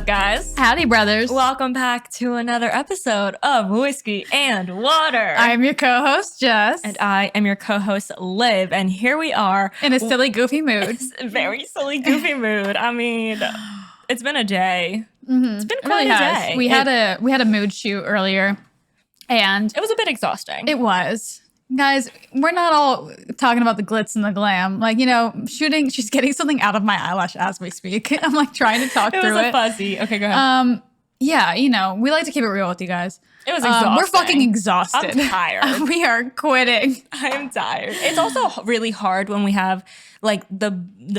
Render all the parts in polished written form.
up, guys? Howdy, brothers. Welcome back to another episode of Whiskey and Water. I'm your co-host, Jess. And I am your co-host, Liv. And here we are. In a silly, goofy mood. Very silly, goofy mood. I mean, it's been a day. Mm-hmm. It's been quite a day. We had a mood shoot earlier, and it was a bit exhausting. It was. Guys, we're not all talking about the glitz and the glam. Like, you know, she's getting something out of my eyelash as we speak. I'm like trying to talk through it. It was a fuzzy. Okay, go ahead. Yeah, you know, we like to keep it real with you guys. It was exhausting. We're fucking exhausted. I'm tired. We are quitting. I am tired. It's also really hard when we have like the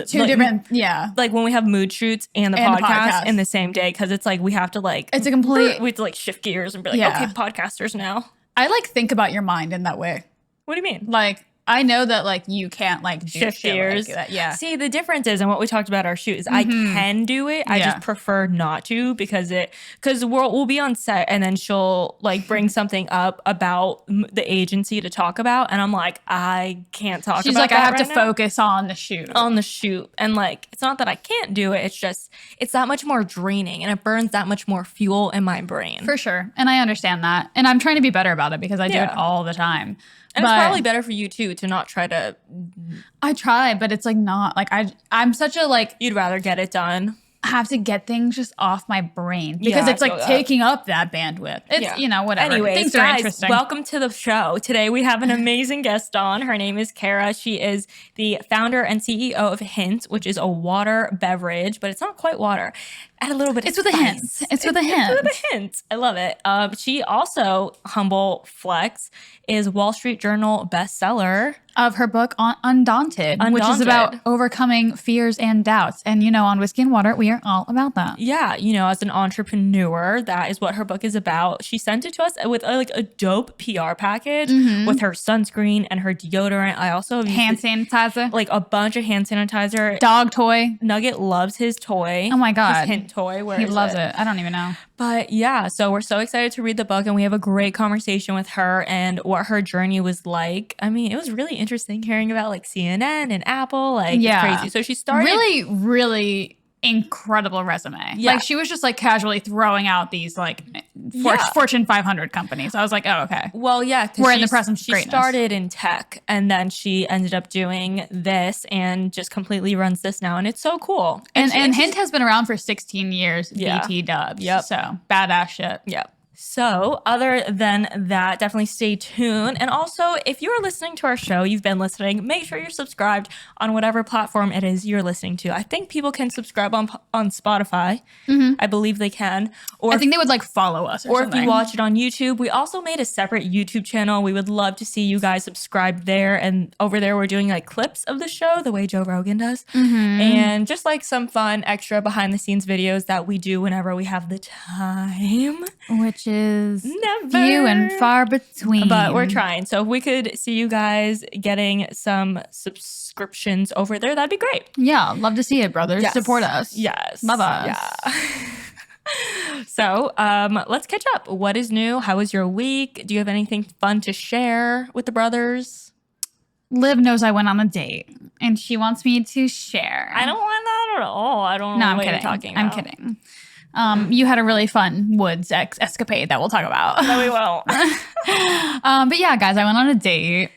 two different, yeah. Like when we have mood shoots and the podcast in the same day, because it's like we have to like it's a complete. We have to like shift gears and be like, okay, podcasters now. I like think about your mind in that way. What do you mean? Like, I know that like you can't like do shift gears. Like that. Yeah. See, the difference is, and what we talked about our shoot is, I can do it. I just prefer not to because we'll be on set and then she'll like bring something up about the agency to talk about, and I'm like, I can't talk. She's about like, that I have right to now. focus on the shoot. On the shoot, and like, it's not that I can't do it. It's just it's that much more draining, and it burns that much more fuel in my brain. For sure, and I understand that, and I'm trying to be better about it because I do it all the time. And it's probably better for you too to not try to. I try, but it's like not like I'm such a like. You'd rather get it done. I have to get things just off my brain because it's like taking up that bandwidth. It's you know, whatever. Anyways, things guys, are interesting. Welcome to the show. Today we have an amazing guest on. Her name is Kara. She is the founder and CEO of Hint, which is a water beverage, but it's not quite water. Add a little bit. It's with a hint. It's with a hint. It's with a hint. I love it. She also, humble flex, is Wall Street Journal bestseller of her book on Undaunted, which is about overcoming fears and doubts. And, you know, on Whiskey and Water, we are all about that. Yeah. You know, as an entrepreneur, that is what her book is about. She sent it to us with like a dope PR package with her sunscreen and her deodorant. I also have hand sanitizer. Like a bunch of hand sanitizer. Dog toy. Nugget loves his toy. Oh my God. His Hint toy. Where he loves it. I don't even know. But yeah, so we're so excited to read the book, and we have a great conversation with her and what her journey was like. I mean, it was really interesting hearing about like CNN and Apple. Like, it's crazy. So she started really incredible resume. Yeah. Like she was just like casually throwing out these like Fortune 500 companies. I was like, oh, okay. Well, yeah. We're in the presence of She greatness. started in tech, and then she ended up doing this and just completely runs this now. And it's so cool. And Hint has been around for 16 years. BT dubs. Yep. So badass shit. Yep. So other than that, definitely stay tuned. And also, if you're listening to our show, you've been listening, make sure you're subscribed on whatever platform it is you're listening to. I think people can subscribe on Spotify. I believe they can. Or I think they would like follow us or something. If you watch it on YouTube. We also made a separate YouTube channel. We would love to see you guys subscribe there. And over there, we're doing like clips of the show the way Joe Rogan does. And just like some fun extra behind the scenes videos that we do whenever we have the time. Which is never few and far between. But we're trying. So if we could see you guys getting some subscriptions over there, that'd be great. Yeah, love to see it, brothers. Yes. Support us. Yes. Love us. Yeah. So let's catch up. What is new? How was your week? Do you have anything fun to share with the brothers? Liv knows I went on a date, and she wants me to share. I don't want that at all. I don't know what you're talking about. I'm kidding. You had a really fun woods escapade that we'll talk about. No, we won't. But yeah, guys, I went on a date.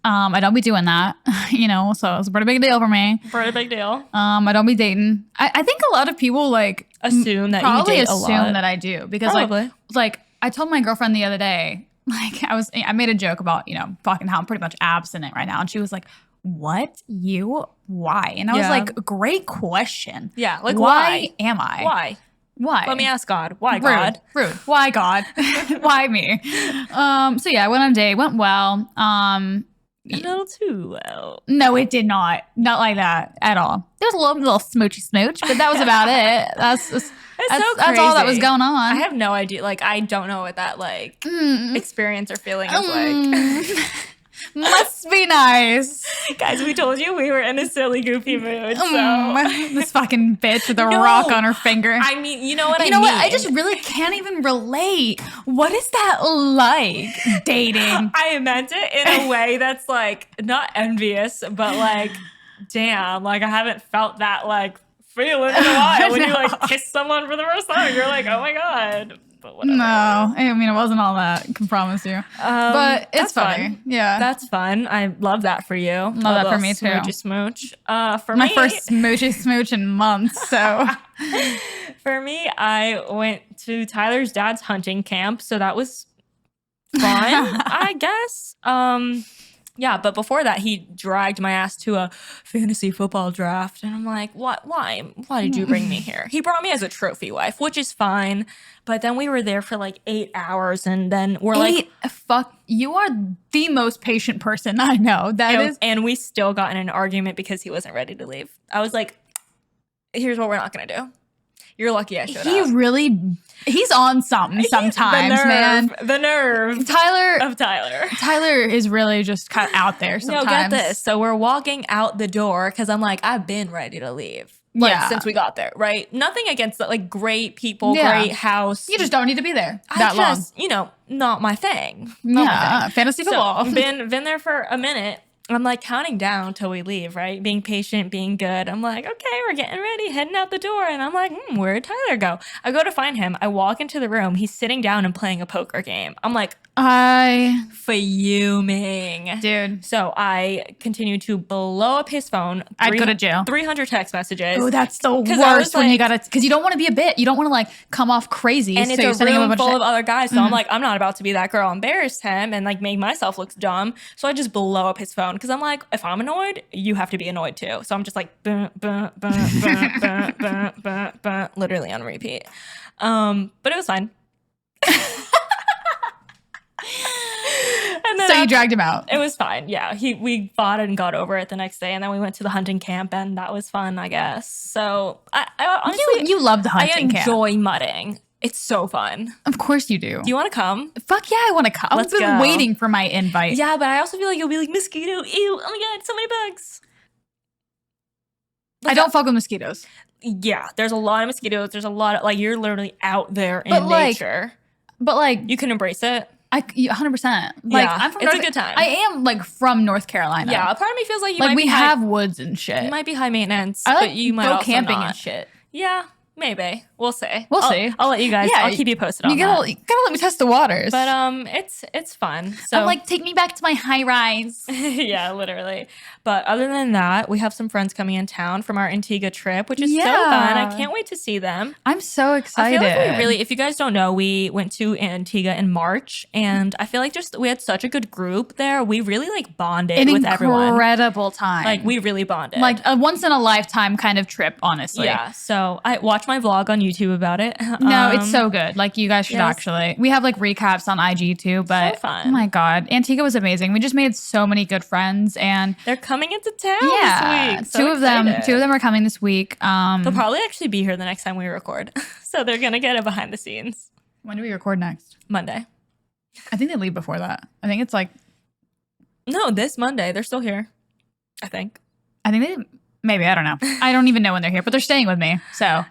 I don't be doing that, you know, so it's a pretty big deal for me. Pretty big deal. I don't be dating. I think a lot of people like assume that you date a lot. Probably assume that I do because probably. like I told my girlfriend the other day, like I made a joke about, you know, fucking how I'm pretty much abstinent right now, and she was like, "What? You? Why?" And I was like, "Great question. Yeah, like why am I? Why? Why? Let me ask God. Why God? Rude. Why God? Why me?" So yeah, I went on a date. Went well. A little too well. No, it did not. Not like that at all. There was a little smoochy smooch, but that was about it. That's so crazy. That's all that was going on. I have no idea. Like, I don't know what that like experience or feeling is like. Must be nice. Guys, we told you we were in a silly, goofy mood. So. This fucking bitch with a rock on her finger. I mean, you know what I mean? You know what? I just really can't even relate. What is that like, dating? I meant it in a way that's like, not envious, but like, damn, like I haven't felt that like feeling in a while when you like kiss someone for the first time. You're like, oh my God. But whatever. No, I mean, it wasn't all that, I can promise you. But it's funny. Fun. Yeah. That's fun. I love that for you. Love that for me too. Smoochy smooch. For my me, first smoochy smooch in months. So for me, I went to Tyler's dad's hunting camp. So that was fun, I guess. Yeah, but before that, he dragged my ass to a fantasy football draft. And I'm like, what? Why did you bring me here? He brought me as a trophy wife, which is fine. But then we were there for like 8 hours. And then we're like, fuck, you are the most patient person I know. And we still got in an argument because he wasn't ready to leave. I was like, here's what we're not going to do. You're lucky I showed up. He's on something sometimes, man. The nerve. Tyler is really just kind of out there sometimes. No, get this. So we're walking out the door because I'm like, I've been ready to leave. Since we got there, right? Nothing against that, like great people, great house. You just don't need to be there that long. Not my thing. Fantasy football. So, been there for a minute. I'm like counting down till we leave, right? Being patient, being good. I'm like, okay, we're getting ready, heading out the door. And I'm like, where'd Tyler go? I go to find him. I walk into the room. He's sitting down and playing a poker game. I'm like, fuming. Dude. So I continue to blow up his phone. I'd go to jail. 300 text messages. Oh, that's the worst when you gotta, because you don't want to be a bit. You don't want to like come off crazy. And it's a room full of other guys. So I'm like, I'm not about to be that girl, embarrass him and like make myself look dumb. So I just blow up his phone because I'm like, if I'm annoyed, you have to be annoyed too. So I'm just like, literally on repeat. But it was fine. So you dragged him out. It was fine. Yeah. We fought and got over it the next day. And then we went to the hunting camp and that was fun, I guess. So I honestly, you love the hunting camp. I enjoy mudding. It's so fun. Of course you do. Do you want to come? Fuck yeah, I want to come. I've been waiting for my invite. Yeah, but I also feel like you'll be like, mosquito, ew, oh my God, so many bugs. Like, I don't fuck with mosquitoes. Yeah, there's a lot of mosquitoes. There's a lot of, like, you're literally out there in nature. But like, you can embrace it. 100%. Like, yeah, I'm from it's a good time. I am like from North Carolina. Yeah, a part of me feels like you like might we be have woods and shit. You might be high maintenance, but you might go also camping not. and shit. Yeah, maybe. We'll see. I'll let you guys. Yeah, I'll keep you posted on that. You gotta let me test the waters. But it's fun. So I'm like, take me back to my high rise. Yeah, literally. But other than that, we have some friends coming in town from our Antigua trip, which is so fun. I can't wait to see them. I'm so excited. I feel like we really, if you guys don't know, we went to Antigua in March, and I feel like we had such a good group there. We really like bonded with everyone. Incredible time. Like we really bonded. Like a once in a lifetime kind of trip, honestly. Yeah. So I watched my vlog on YouTube about it. No, it's so good. Like you guys should actually. We have like recaps on IG too, but so fun. Oh my God, Antigua was amazing. We just made so many good friends, and they're coming into town this week. So two of them are coming this week. They'll probably actually be here the next time we record. So they're gonna get a behind the scenes. When do we record next? Monday. I think they leave before that. I think it's like this Monday. They're still here. I think maybe, I don't know. I don't even know when they're here, but they're staying with me. So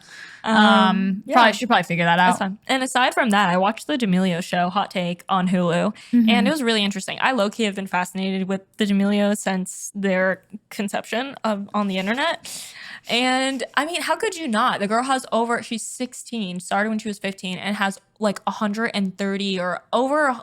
should probably figure that out. That's fun. And aside from that, I watched the D'Amelio show, Hot Take, on Hulu, and it was really interesting. I low-key have been fascinated with the D'Amelios since their conception on the internet. And I mean, how could you not? The girl has she's 16, started when she was 15, and has like 130 or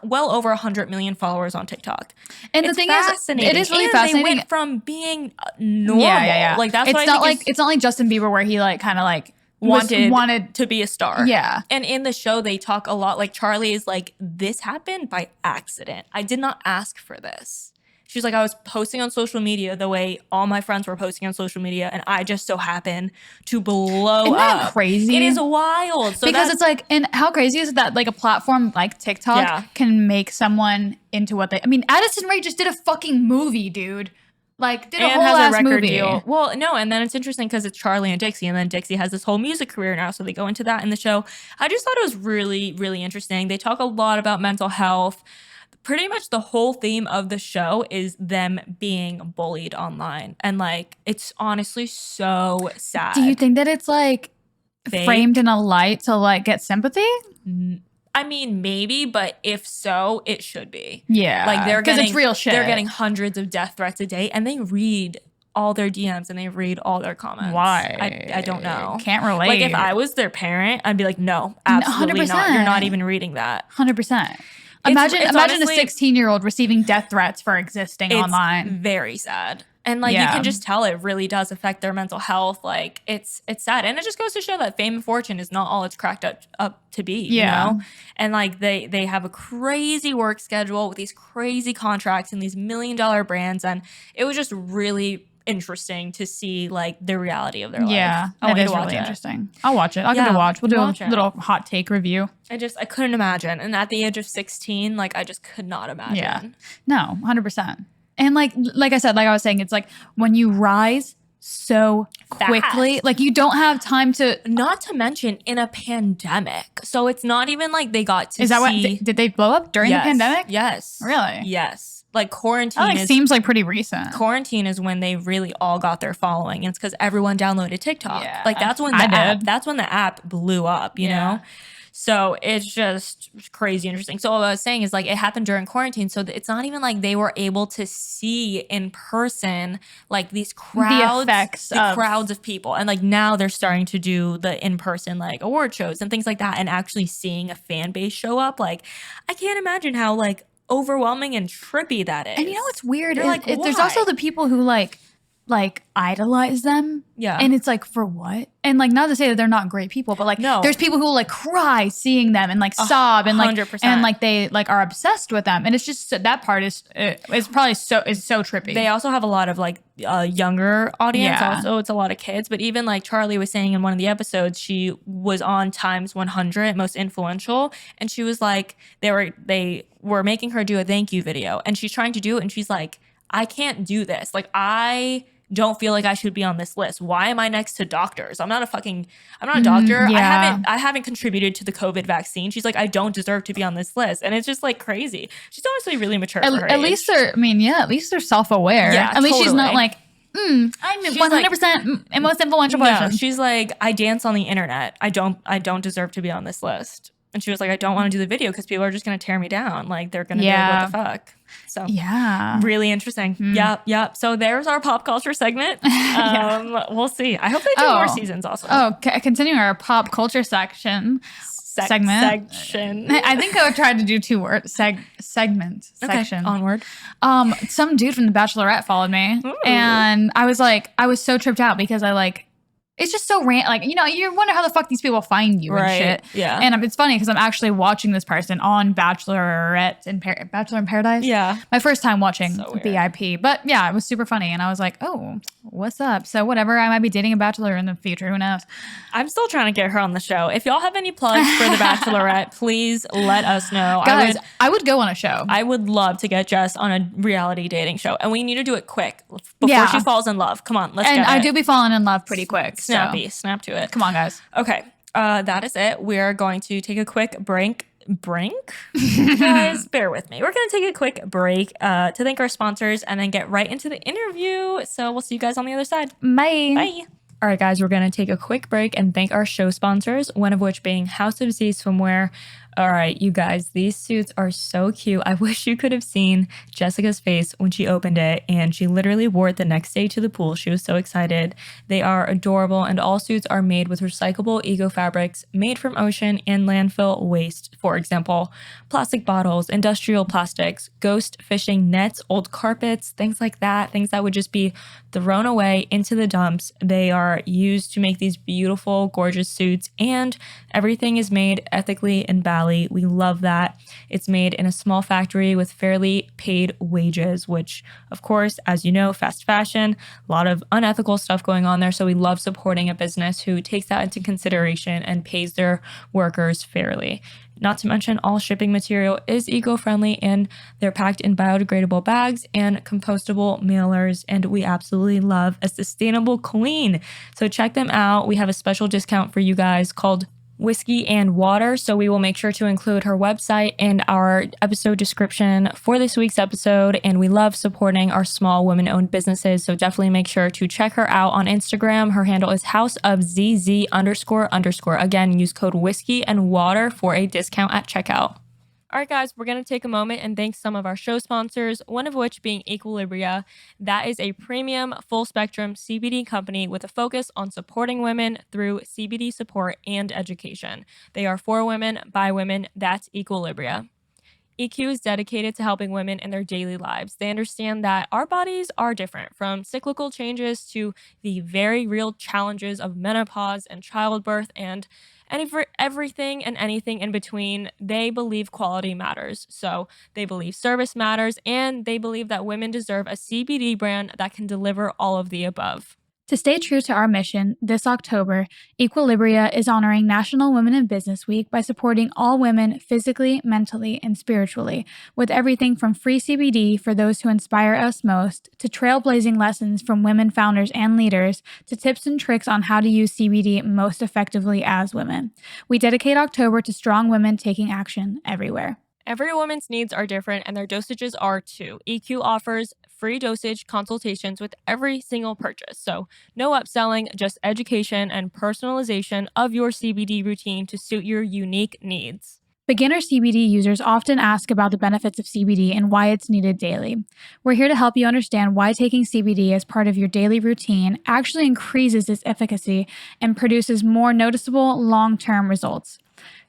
well over 100 million followers on TikTok. And the thing is, it is really fascinating. They went from being normal. Yeah. Like that's it's not like Justin Bieber where he like kind of like wanted to be a star. Yeah. And in the show, they talk a lot. Like Charlie is like, this happened by accident. I did not ask for this. She's like, I was posting on social media the way all my friends were posting on social media, and I just so happened to blow up. Isn't that crazy? It is wild. So because it's like, and how crazy is it that like a platform like TikTok can make someone into what they, I mean, Addison Rae just did a fucking movie, dude. Like, did a whole ass movie. Deal. Well, no, and then it's interesting because it's Charlie and Dixie, and then Dixie has this whole music career now, so they go into that in the show. I just thought it was really, really interesting. They talk a lot about mental health. Pretty much the whole theme of the show is them being bullied online, and like, it's honestly so sad. Do you think that it's like framed in a light to like get sympathy? I mean, maybe, but if so, it should be. Yeah. Like they're getting, it's real shit. They're getting hundreds of death threats a day, and they read all their DMs and they read all their comments. Why? I don't know. Can't relate. Like if I was their parent, I'd be like, no, absolutely 100%. not. You're not even reading that. 100%. Imagine honestly, a 16-year-old receiving death threats for existing online. Very sad. And like you can just tell it really does affect their mental health. Like it's sad. And it just goes to show that fame and fortune is not all it's cracked up to be, you know? And like they have a crazy work schedule with these crazy contracts and these $1 million brands. And it was just really interesting to see like the reality of their life. Yeah, it is really interesting. I'll watch it. I'll give it a watch. We'll do a little hot take review. I couldn't imagine. And at the age of 16, like I just could not imagine. Yeah. No, 100%. And like I said, like I was saying, it's like when you rise so quickly, fast. Like you don't have time to. Not to mention in a pandemic. So it's not even like they got to Is that what, did they blow up during the pandemic? Yes. Really? Yes. Like quarantine seems like pretty recent. Quarantine is when they really all got their following. And it's because everyone downloaded TikTok. Yeah, like that's when the app blew up, you know? So it's just crazy interesting. So what I was saying is like it happened during quarantine. So it's not even like they were able to see in person like these crowds, crowds of people. And like now they're starting to do the in-person like award shows and things like that and actually seeing a fan base show up. Like I can't imagine how like overwhelming and trippy that is. And you know what's weird? There's also the people who like idolize them. Yeah. And it's like, for what? And like, not to say that they're not great people, but like, there's people who like cry seeing them and like sob and like, 100%. And like they like are obsessed with them. And it's just, that part is probably so trippy. They also have a lot of like younger audience also. It's a lot of kids. But even like Charlie was saying in one of the episodes, she was on Times 100 most influential. And she was like, they were making her do a thank you video. And she's trying to do it. And she's like, I can't do this. Like I don't feel like I should be on this list. Why am I next to doctors? I'm not a doctor. I haven't contributed to the COVID vaccine. She's like, I don't deserve to be on this list. And it's just like crazy. She's honestly really mature for her age. At least they're self-aware. Yeah, at least she's not like, I'm 100% a most influential person. No, she's like, I dance on the internet. I don't deserve to be on this list. And she was like, I don't want to do the video because people are just going to tear me down. Like they're going to be like, what the fuck? So really interesting. Yep. So there's our pop culture segment. We'll see. I hope they do more seasons also. Continuing our pop culture segment. I think I would try to do 2 words. Segment. Okay. Section. Onward. Some dude from The Bachelorette followed me. Ooh. And I was so tripped out because it's just so like, you know, you wonder how the fuck these people find you and shit. Yeah. And it's funny because I'm actually watching this person on Bachelor in Paradise. Yeah. My first time watching VIP. But yeah, it was super funny. And I was like, oh, what's up? So whatever, I might be dating a bachelor in the future. Who knows? I'm still trying to get her on the show. If y'all have any plugs for The Bachelorette, please let us know. Guys, I would go on a show. I would love to get Jess on a reality dating show. And we need to do it quick before she falls in love. Come on, let's get it. And I do be falling in love pretty quick. Snap to it. Come on, guys. Okay, that is it. We're going to take a quick break. Guys, bear with me. We're going to take a quick break to thank our sponsors and then get right into the interview. So we'll see you guys on the other side. Bye. All right, guys, we're going to take a quick break and thank our show sponsors, one of which being House of Z Swimwear. All right, you guys, these suits are so cute. I wish you could have seen Jessica's face when she opened it, and she literally wore it the next day to the pool. She was so excited. They are adorable, and all suits are made with recyclable eco fabrics made from ocean and landfill waste. For example, plastic bottles, industrial plastics, ghost fishing nets, old carpets, things like that, things that would just be thrown away into the dumps. They are used to make these beautiful, gorgeous suits, and everything is made ethically in Bali. We love that. It's made in a small factory with fairly paid wages, which, of course, as you know, fast fashion, a lot of unethical stuff going on there. So we love supporting a business who takes that into consideration and pays their workers fairly. Not to mention, all shipping material is eco-friendly and they're packed in biodegradable bags and compostable mailers. And we absolutely love a sustainable clean. So check them out. We have a special discount for you guys called Whiskey and Water. So we will make sure to include her website in our episode description for this week's episode. And we love supporting our small women-owned businesses. So definitely make sure to check her out on Instagram. Her handle is houseofzz__. Again, use code Whiskey and Water for a discount at checkout. All right, guys, we're going to take a moment and thank some of our show sponsors, one of which being Equilibria. That is a premium, full-spectrum CBD company with a focus on supporting women through CBD support and education. They are for women, by women. That's Equilibria. EQ is dedicated to helping women in their daily lives. They understand that our bodies are different, from cyclical changes to the very real challenges of menopause and childbirth and everything and anything in between. They believe quality matters. So they believe service matters, and they believe that women deserve a CBD brand that can deliver all of the above. To stay true to our mission, this October, Equilibria is honoring National Women in Business Week by supporting all women physically, mentally, and spiritually, with everything from free CBD for those who inspire us most, to trailblazing lessons from women founders and leaders, to tips and tricks on how to use CBD most effectively as women. We dedicate October to strong women taking action everywhere. Every woman's needs are different, and their dosages are too. EQ offers free dosage consultations with every single purchase. So no upselling, just education and personalization of your CBD routine to suit your unique needs. Beginner CBD users often ask about the benefits of CBD and why it's needed daily. We're here to help you understand why taking CBD as part of your daily routine actually increases its efficacy and produces more noticeable long-term results.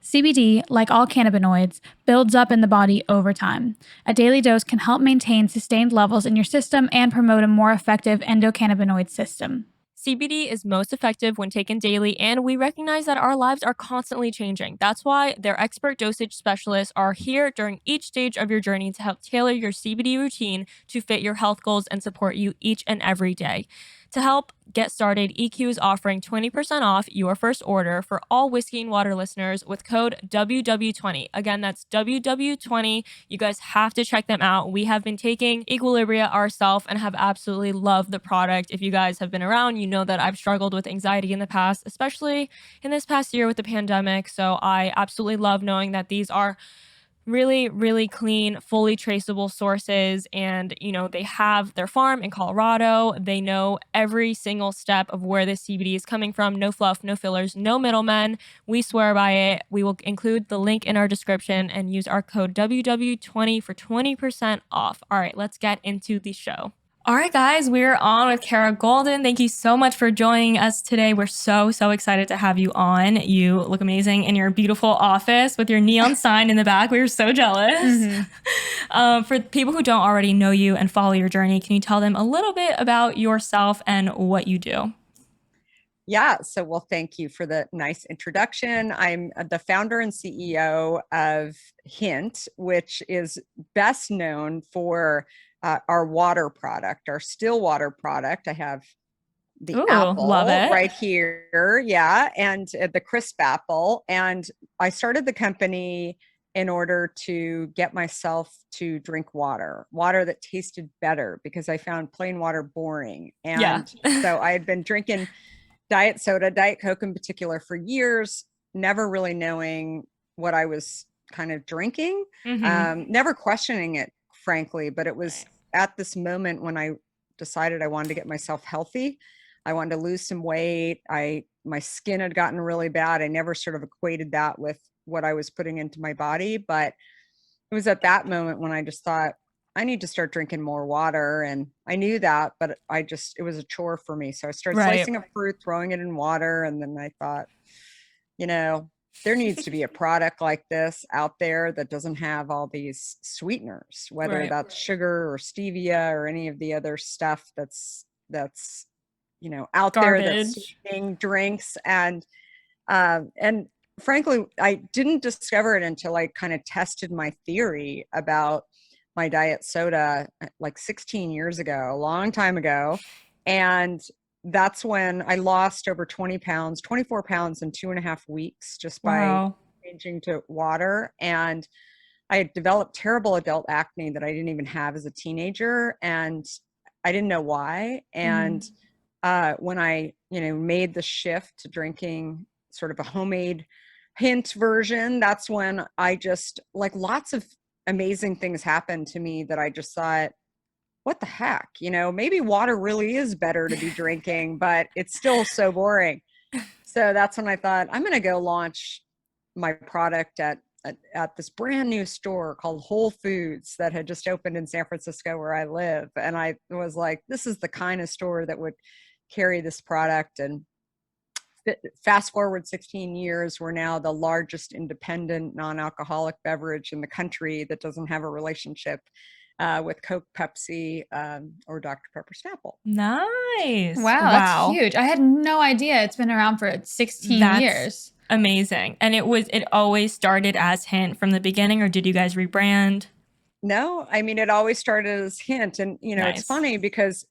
CBD, like all cannabinoids, builds up in the body over time. A daily dose can help maintain sustained levels in your system and promote a more effective endocannabinoid system. CBD is most effective when taken daily, and we recognize that our lives are constantly changing. That's why their expert dosage specialists are here during each stage of your journey to help tailor your CBD routine to fit your health goals and support you each and every day. To help get started, EQ is offering 20% off your first order for all Whiskey and Water listeners with code WW20. Again, that's WW20. You guys have to check them out. We have been taking Equilibria ourselves and have absolutely loved the product. If you guys have been around, you know that I've struggled with anxiety in the past, especially in this past year with the pandemic. So I absolutely love knowing that these are really, really clean, fully traceable sources. And, they have their farm in Colorado. They know every single step of where this CBD is coming from. No fluff, no fillers, no middlemen. We swear by it. We will include the link in our description and use our code WW20 for 20% off. All right, let's get into the show. All right, guys, we're on with Kara Goldin. Thank you so much for joining us today. We're so excited to have you on. You look amazing in your beautiful office with your neon sign in the back. We were so jealous. Mm-hmm. For people who don't already know you and follow your journey, can you tell them a little bit about yourself and what you do? Yeah. So, thank you for the nice introduction. I'm the founder and CEO of Hint, which is best known for our water product, our still water product. I have the apple love it. right here. Yeah. And the crisp apple. And I started the company in order to get myself to drink water that tasted better, because I found plain water boring. And so I had been drinking diet soda, Diet Coke in particular, for years, never really knowing what I was kind of drinking, never questioning it, frankly. But it was at this moment when I decided I wanted to get myself healthy. I wanted to lose some weight. My skin had gotten really bad. I never sort of equated that with what I was putting into my body. But it was at that moment when I just thought, I need to start drinking more water. And I knew that, but it was a chore for me. So I started slicing up fruit, throwing it in water. And then I thought, there needs to be a product like this out there that doesn't have all these sweeteners, whether that's sugar or stevia or any of the other stuff that's out Garbage. There that's sweetening drinks. And frankly, I didn't discover it until I kind of tested my theory about my diet soda like 16 years ago, a long time ago. And that's when I lost over 24 pounds in 2.5 weeks, just by changing to water. And I had developed terrible adult acne that I didn't even have as a teenager. And I didn't know why. And when I, made the shift to drinking sort of a homemade Hint version, that's when I just, lots of amazing things happened to me that I just thought, what the heck, maybe water really is better to be drinking, but it's still so boring. So that's when I thought, I'm going to go launch my product at at this brand new store called Whole Foods that had just opened in San Francisco where I live. And I was like, this is the kind of store that would carry this product. And fast forward 16 years, we're now the largest independent non-alcoholic beverage in the country that doesn't have a relationship with Coke, Pepsi, or Dr. Pepper Snapple. Nice. Wow, that's huge. I had no idea it's been around for 16 years. Amazing. And it always started as Hint from the beginning, or did you guys rebrand? No, I mean, it always started as Hint. And, It's funny because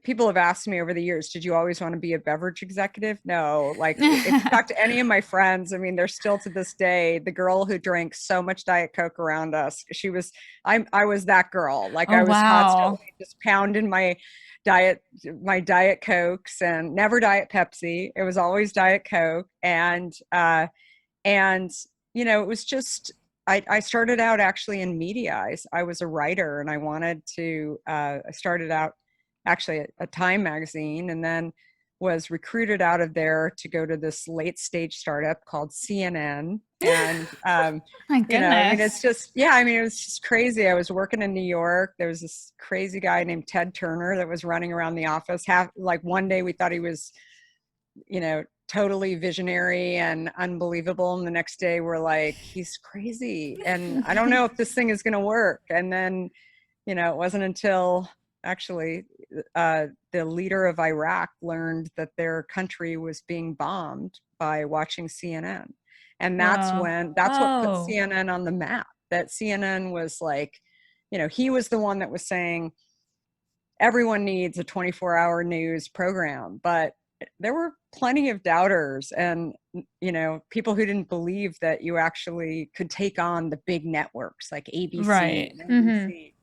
people have asked me over the years, did you always want to be a beverage executive? No. Like, if you talk to any of my friends, I mean, they're still to this day, the girl who drank so much Diet Coke around us, I was that girl. Like, I was constantly just pounding my Diet Cokes, and never Diet Pepsi. It was always Diet Coke. And it was just, I started out actually in media. I was a writer, and I wanted to, I started out actually a Time magazine, and then was recruited out of there to go to this late stage startup called CNN. And, my goodness. it was just crazy. I was working in New York. There was this crazy guy named Ted Turner that was running around the office. One day we thought he was, totally visionary and unbelievable. And the next day we're like, he's crazy. And I don't know if this thing is going to work. And then, it wasn't until actually the leader of Iraq learned that their country was being bombed by watching CNN. And that's what put CNN on the map. That CNN was like, he was the one that was saying everyone needs a 24-hour news program. But there were plenty of doubters and, people who didn't believe that you actually could take on the big networks like ABC and NBC.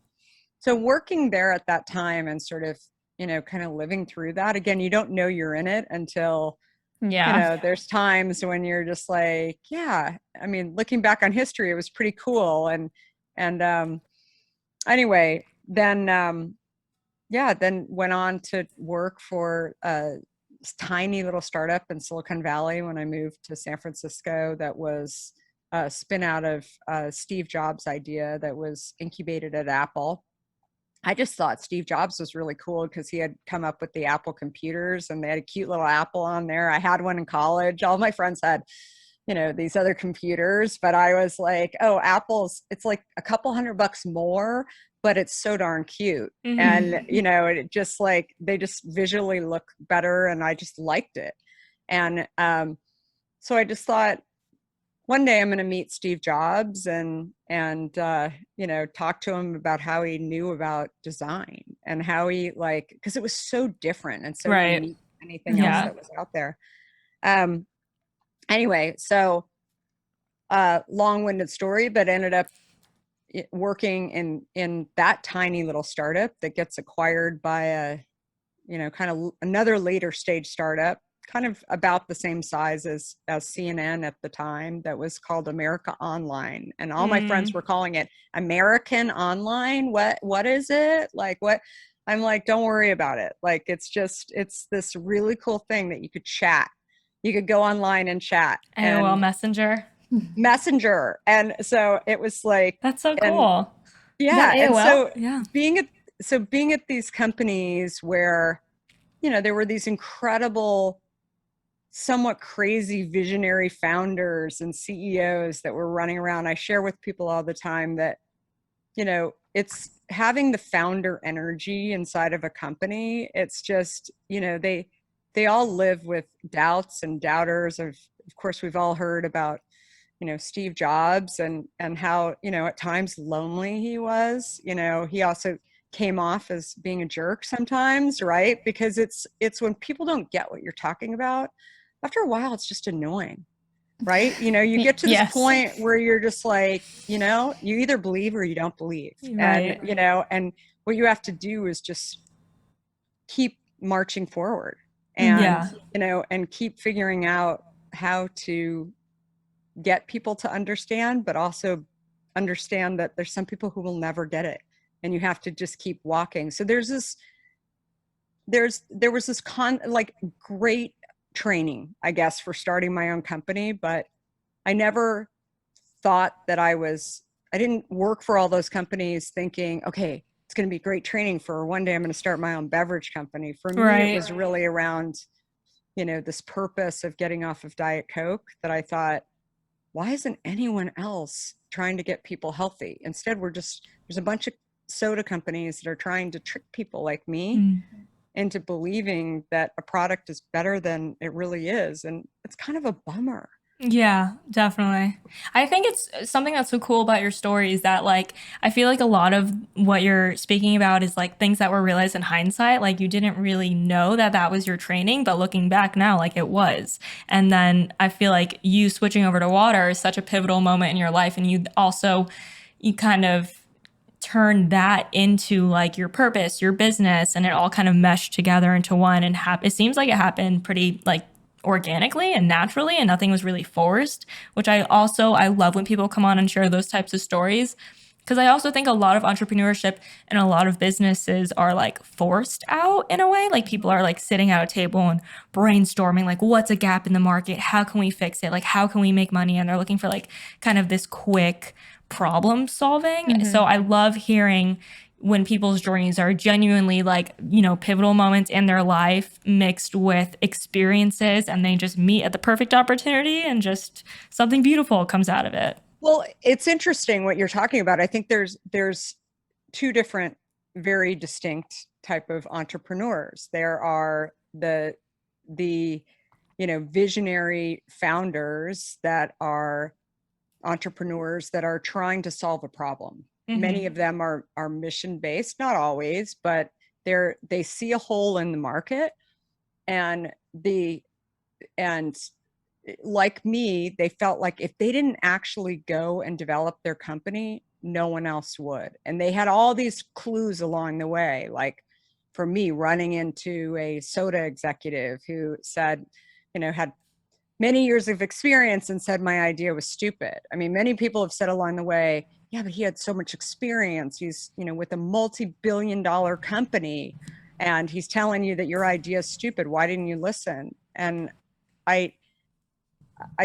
So working there at that time and sort of, kind of living through that, again, you don't know you're in it until, there's times when you're just like, looking back on history, it was pretty cool. And anyway, then went on to work for a tiny little startup in Silicon Valley when I moved to San Francisco that was a spin out of Steve Jobs' idea that was incubated at Apple. I just thought Steve Jobs was really cool because he had come up with the Apple computers, and they had a cute little Apple on there. I had one in college. All my friends had, these other computers, but I was like, oh, Apple's, it's like a couple $100 more, but it's so darn cute. And, it just like, they just visually look better, and I just liked it. And so I just thought, one day I'm going to meet Steve Jobs and talk to him about how he knew about design and how he because it was so different and so unique from anything else that was out there. Anyway, so long-winded story, but ended up working in that tiny little startup that gets acquired by a, kind of another later stage startup, kind of about the same size as CNN at the time, that was called America Online. And all my friends were calling it American Online. What is it? Like, what? I'm like, don't worry about it. Like, it's this really cool thing that you could chat. You could go online and chat. AOL Messenger. And so it was like, that's so cool. Yeah. And so being at these companies where, there were these incredible, somewhat crazy visionary founders and CEOs that were running around. I share with people all the time that, it's having the founder energy inside of a company. It's just, they all live with doubts and doubters. Of course, we've all heard about, Steve Jobs and how, at times lonely he was. He also came off as being a jerk sometimes, right? Because it's when people don't get what you're talking about, after a while, it's just annoying, right? You get to this point where you're just like, you either believe or you don't believe. Right. And, and what you have to do is just keep marching forward and, and keep figuring out how to get people to understand, but also understand that there's some people who will never get it. And you have to just keep walking. So there was this great training, I guess, for starting my own company, but I never thought that I didn't work for all those companies thinking, okay, it's going to be great training for one day I'm going to start my own beverage company. For me, it was really around, this purpose of getting off of Diet Coke, that I thought, why isn't anyone else trying to get people healthy? Instead, there's a bunch of soda companies that are trying to trick people like me into believing that a product is better than it really is. And it's kind of a bummer. Yeah, definitely. I think it's something that's so cool about your story is that, like, I feel like a lot of what you're speaking about is like things that were realized in hindsight. Like, you didn't really know that that was your training, but looking back now, like, it was. And then I feel like you switching over to water is such a pivotal moment in your life. And you kind of turn that into like your purpose, your business, and it all kind of meshed together into one. And it seems like it happened pretty like organically and naturally, and nothing was really forced, which I love when people come on and share those types of stories, because I also think a lot of entrepreneurship and a lot of businesses are like forced out in a way. Like, people are like sitting at a table and brainstorming, like, what's a gap in the market, how can we fix it, like, how can we make money, and they're looking for like kind of this quick problem solving. So I love hearing when people's journeys are genuinely like, pivotal moments in their life mixed with experiences, and they just meet at the perfect opportunity and just something beautiful comes out of it. Well, it's interesting what you're talking about. I think there's two different, very distinct type of entrepreneurs. There are the visionary founders that are entrepreneurs that are trying to solve a problem. Many of them are mission based, not always, but they see a hole in the market, and like me, they felt like if they didn't actually go and develop their company, no one else would. And they had all these clues along the way. Like, for me, running into a soda executive who said, had many years of experience and said my idea was stupid. I mean, many people have said along the way, yeah, but he had so much experience. He's, with a multi-billion-dollar company, and he's telling you that your idea is stupid. Why didn't you listen? And I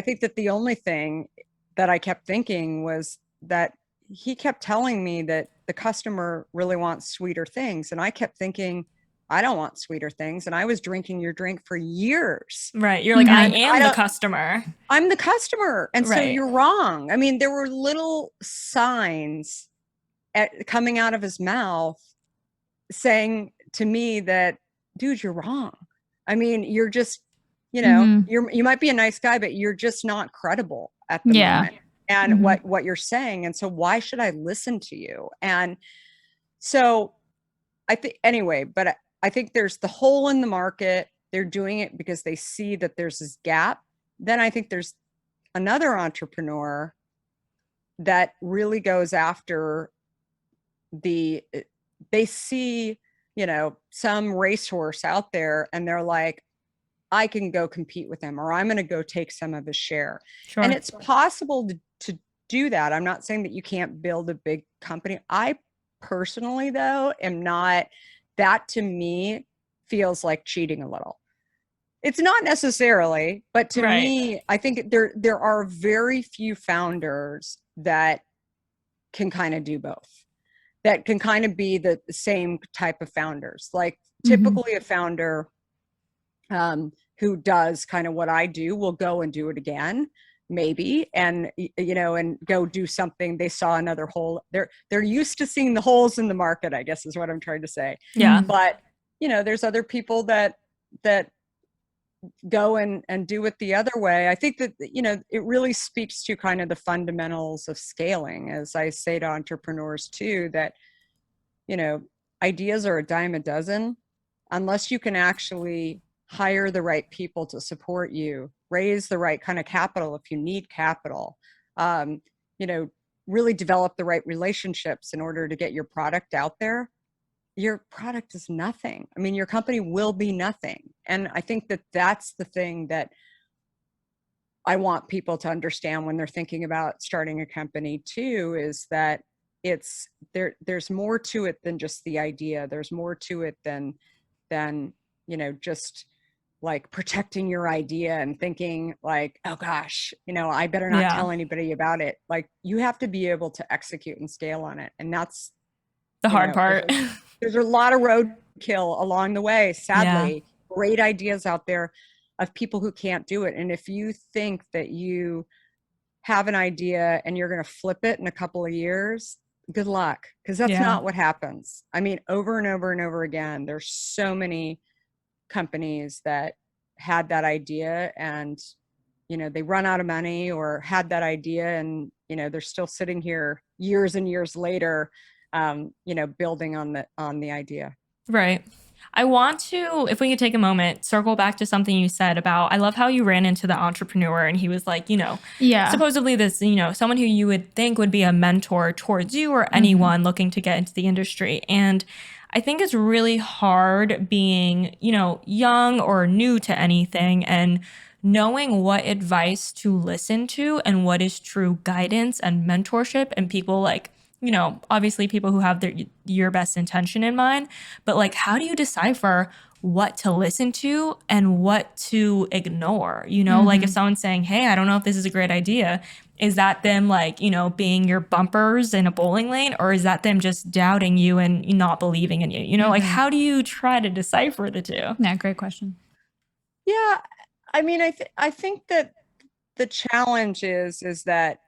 think that the only thing that I kept thinking was that he kept telling me that the customer really wants sweeter things. And I kept thinking, I don't want sweeter things. And I was drinking your drink for years. Right. You're like, I am the customer. I'm the customer. And so you're wrong. I mean, there were little signs coming out of his mouth saying to me that, dude, you're wrong. I mean, you're just, you might be a nice guy, but you're just not credible at the moment. And what you're saying. And so why should I listen to you? And so I think there's the hole in the market. They're doing it because they see that there's this gap. Then I think there's another entrepreneur that really goes after they see, some racehorse out there, and they're like, I can go compete with him, or I'm going to go take some of his share. Sure. And it's possible to do that. I'm not saying that you can't build a big company. I personally, though, am not. That to me feels like cheating a little. It's not necessarily, but to me, I think there are very few founders that can kind of do both, that can kind of be the same type of founders. Like, typically a founder who does kind of what I do will go and do it again, maybe, and and go do something. They saw another hole. They're used to seeing the holes in the market, I guess is what I'm trying to say. Yeah. But there's other people that go and do it the other way. I think that it really speaks to kind of the fundamentals of scaling, as I say to entrepreneurs too, that ideas are a dime a dozen. Unless you can actually hire the right people to support you, raise the right kind of capital if you need capital, really develop the right relationships in order to get your product out there, your product is nothing. I mean, your company will be nothing. And I think that that's the thing that I want people to understand when they're thinking about starting a company too, is that there's more to it than just the idea. There's more to it than just like protecting your idea and thinking like, oh gosh, I better not tell anybody about it. Like you have to be able to execute and scale on it. And that's the hard part. There's a lot of roadkill along the way, sadly. Great ideas out there of people who can't do it. And if you think that you have an idea and you're going to flip it in a couple of years, good luck, because that's not what happens. I mean, over and over and over again, there's so many companies that had that idea and they run out of money, or had that idea and they're still sitting here years and years later, building on the idea. Right. I want to, if we could take a moment, circle back to something you said about, I love how you ran into the entrepreneur and he was like, supposedly this, someone who you would think would be a mentor towards you or anyone looking to get into the industry. And I think it's really hard being, young or new to anything and knowing what advice to listen to and what is true guidance and mentorship, and people like, obviously people who have your best intention in mind, but like, how do you decipher what to listen to and what to ignore? Like if someone's saying, hey, I don't know if this is a great idea, is that them like, being your bumpers in a bowling lane, or is that them just doubting you and not believing in you? Like, how do you try to decipher the two? Yeah, great question. Yeah. I mean, I think that the challenge is that,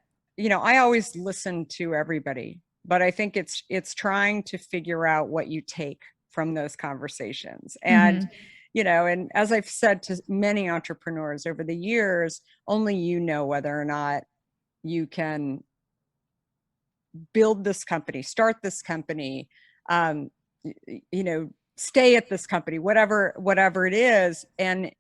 I always listen to everybody, but I think it's trying to figure out what you take from those conversations. And, and as I've said to many entrepreneurs over the years, only whether or not you can build this company, start this company, stay at this company, whatever it is. And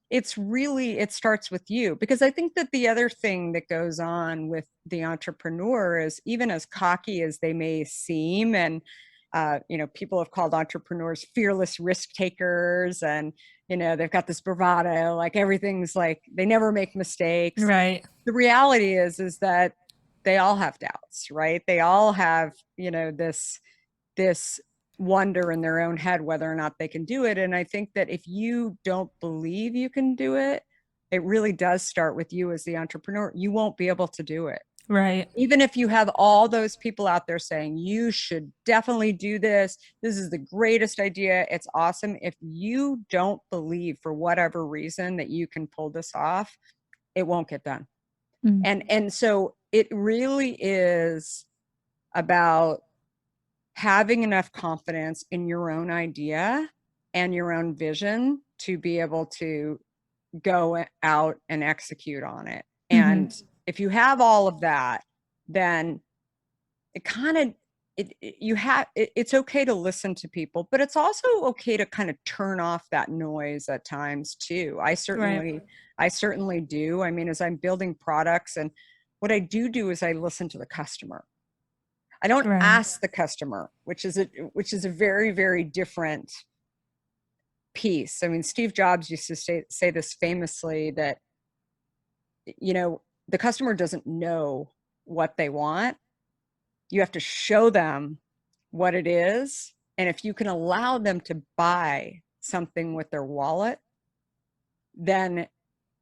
it's really, it starts with you, because I think that the other thing that goes on with the entrepreneur is, even as cocky as they may seem, and people have called entrepreneurs fearless risk takers, and they've got this bravado, like everything's like they never make mistakes. Right. The reality is that they all have doubts, right? They all have this wonder in their own head whether or not they can do it. And I think that if you don't believe you can do it, it really does start with you as the entrepreneur. You won't be able to do it. Right. Even if you have all those people out there saying, you should definitely do this, this is the greatest idea, it's awesome. If you don't believe for whatever reason that you can pull this off, it won't get done. And so it really is about having enough confidence in your own idea and your own vision to be able to go out and execute on it. And if you have all of that, then it's okay to listen to people, but it's also okay to kind of turn off that noise at times too. I certainly do. I mean, as I'm building products, and what I do is I listen to the customer. I don't ask the customer, which is a very, very different piece. I mean, Steve Jobs used to say this famously, that, the customer doesn't know what they want. You have to show them what it is. And if you can allow them to buy something with their wallet, then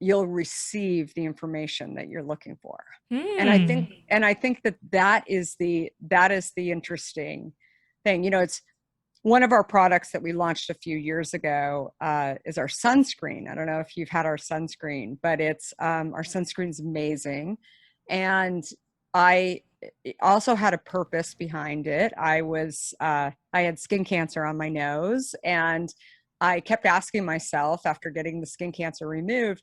you'll receive the information that you're looking for. And I think that is the interesting thing. It's one of our products that we launched a few years ago is our sunscreen. I don't know if you've had our sunscreen, but it's our sunscreen's amazing. And I also had a purpose behind it. I had skin cancer on my nose, and I kept asking myself, after getting the skin cancer removed,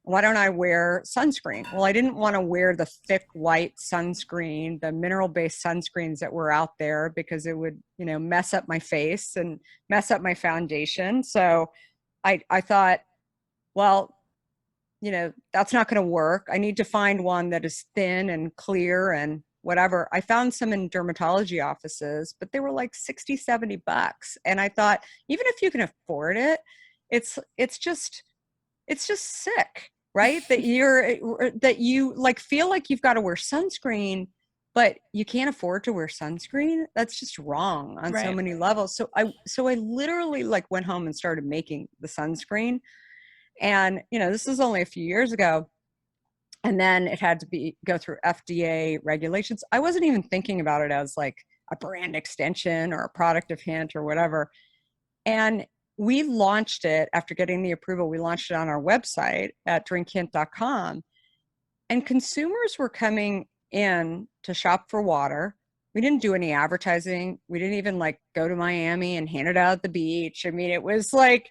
why don't I wear sunscreen? Well, I didn't want to wear the thick white sunscreen, the mineral-based sunscreens that were out there, because it would, mess up my face and mess up my foundation. So I thought, well, that's not going to work. I need to find one that is thin and clear and whatever. I found some in dermatology offices, but they were like $60-$70. And I thought, even if you can afford it, it's just sick, right? That you like feel like you've got to wear sunscreen but you can't afford to wear sunscreen. That's just wrong on so many levels. So I literally like went home and started making the sunscreen. And, this is only a few years ago. And then it had to go through FDA regulations. I wasn't even thinking about it as like a brand extension or a product of Hint or whatever. And we launched it after getting the approval. We launched it on our website at drinkhint.com. And consumers were coming in to shop for water. We didn't do any advertising. We didn't even like go to Miami and hand it out at the beach. I mean, it was like,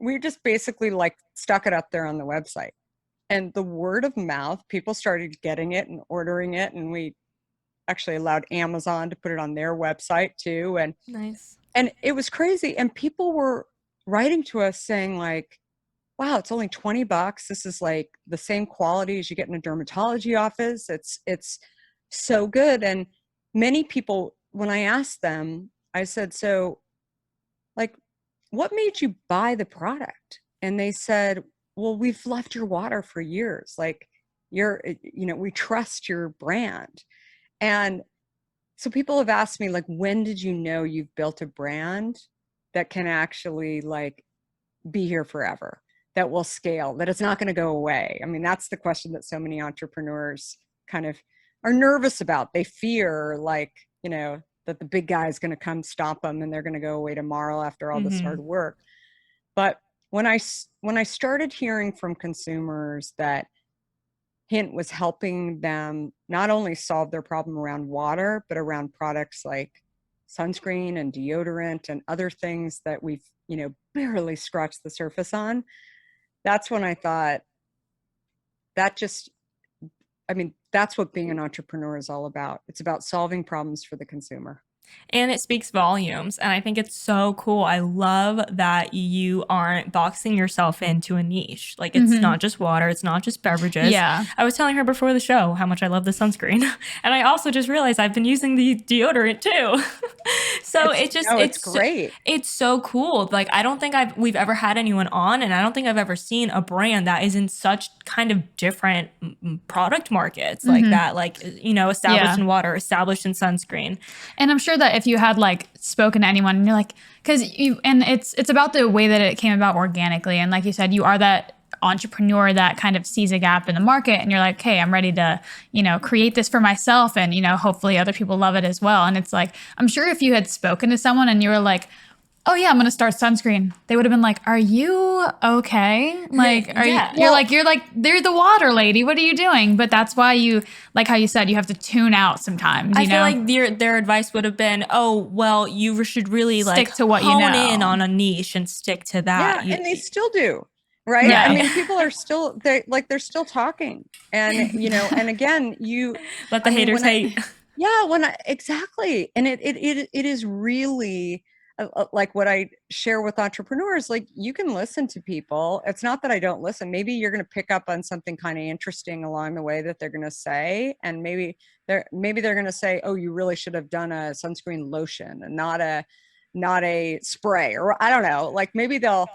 we just basically like stuck it up there on the website. And the word of mouth, people started getting it and ordering it. And we actually allowed Amazon to put it on their website too. And nice. And it was crazy. And people were writing to us saying like, wow, it's only $20. This is like the same quality as you get in a dermatology office. It's so good. And many people, when I asked them, I said, so like, what made you buy the product? And they said, well, we've loved your water for years. Like we trust your brand. And so people have asked me like, when did you know you've built a brand that can actually like be here forever, that will scale, that it's not going to go away? I mean, that's the question that so many entrepreneurs kind of are nervous about. They fear like, that the big guy is going to come stop them and they're going to go away tomorrow after all this hard work. But when I started hearing from consumers that Hint was helping them not only solve their problem around water, but around products like sunscreen and deodorant and other things that we've, barely scratched the surface on, that's when I thought that's what being an entrepreneur is all about. It's about solving problems for the consumer. And it speaks volumes. And I think it's so cool. I love that you aren't boxing yourself into a niche. Like, it's not just water. It's not just beverages. Yeah. I was telling her before the show how much I love the sunscreen. And I also just realized I've been using the deodorant too. So it's great. It's so cool. Like, I don't think we've ever had anyone on, and I don't think I've ever seen a brand that is in such kind of different product markets like that. Like, established in water, established in sunscreen. And I'm sure that if you had like spoken to anyone and you're like, it's about the way that it came about organically. And like you said, you are that entrepreneur that kind of sees a gap in the market and you're like, hey, I'm ready to, create this for myself. And, hopefully other people love it as well. And it's like, I'm sure if you had spoken to someone and you were like, oh yeah, I'm going to start sunscreen, they would have been like, are you okay? Like, you're like, they're the water lady. What are you doing? But that's why you, like how you said, you have to tune out sometimes. I feel like their advice would have been, oh, well, you should really stick to what hone in on a niche and stick to that. Yeah, and they still do. Right. Yeah. I mean, people are still, they're still talking. And, and again, you let the haters hate. Exactly. And it is really, like what I share with entrepreneurs, like you can listen to people. It's not that I don't listen. Maybe you're going to pick up on something kind of interesting along the way that they're going to say. And maybe they're going to say, oh, you really should have done a sunscreen lotion and not a spray, or I don't know, like maybe they'll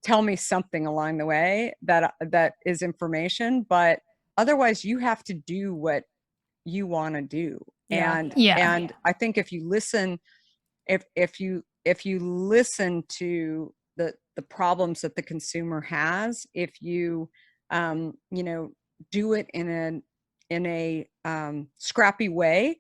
tell me something along the way that is information, but otherwise you have to do what you want to do. And I think if you listen, if you listen to the problems that the consumer has, if you do it in a scrappy way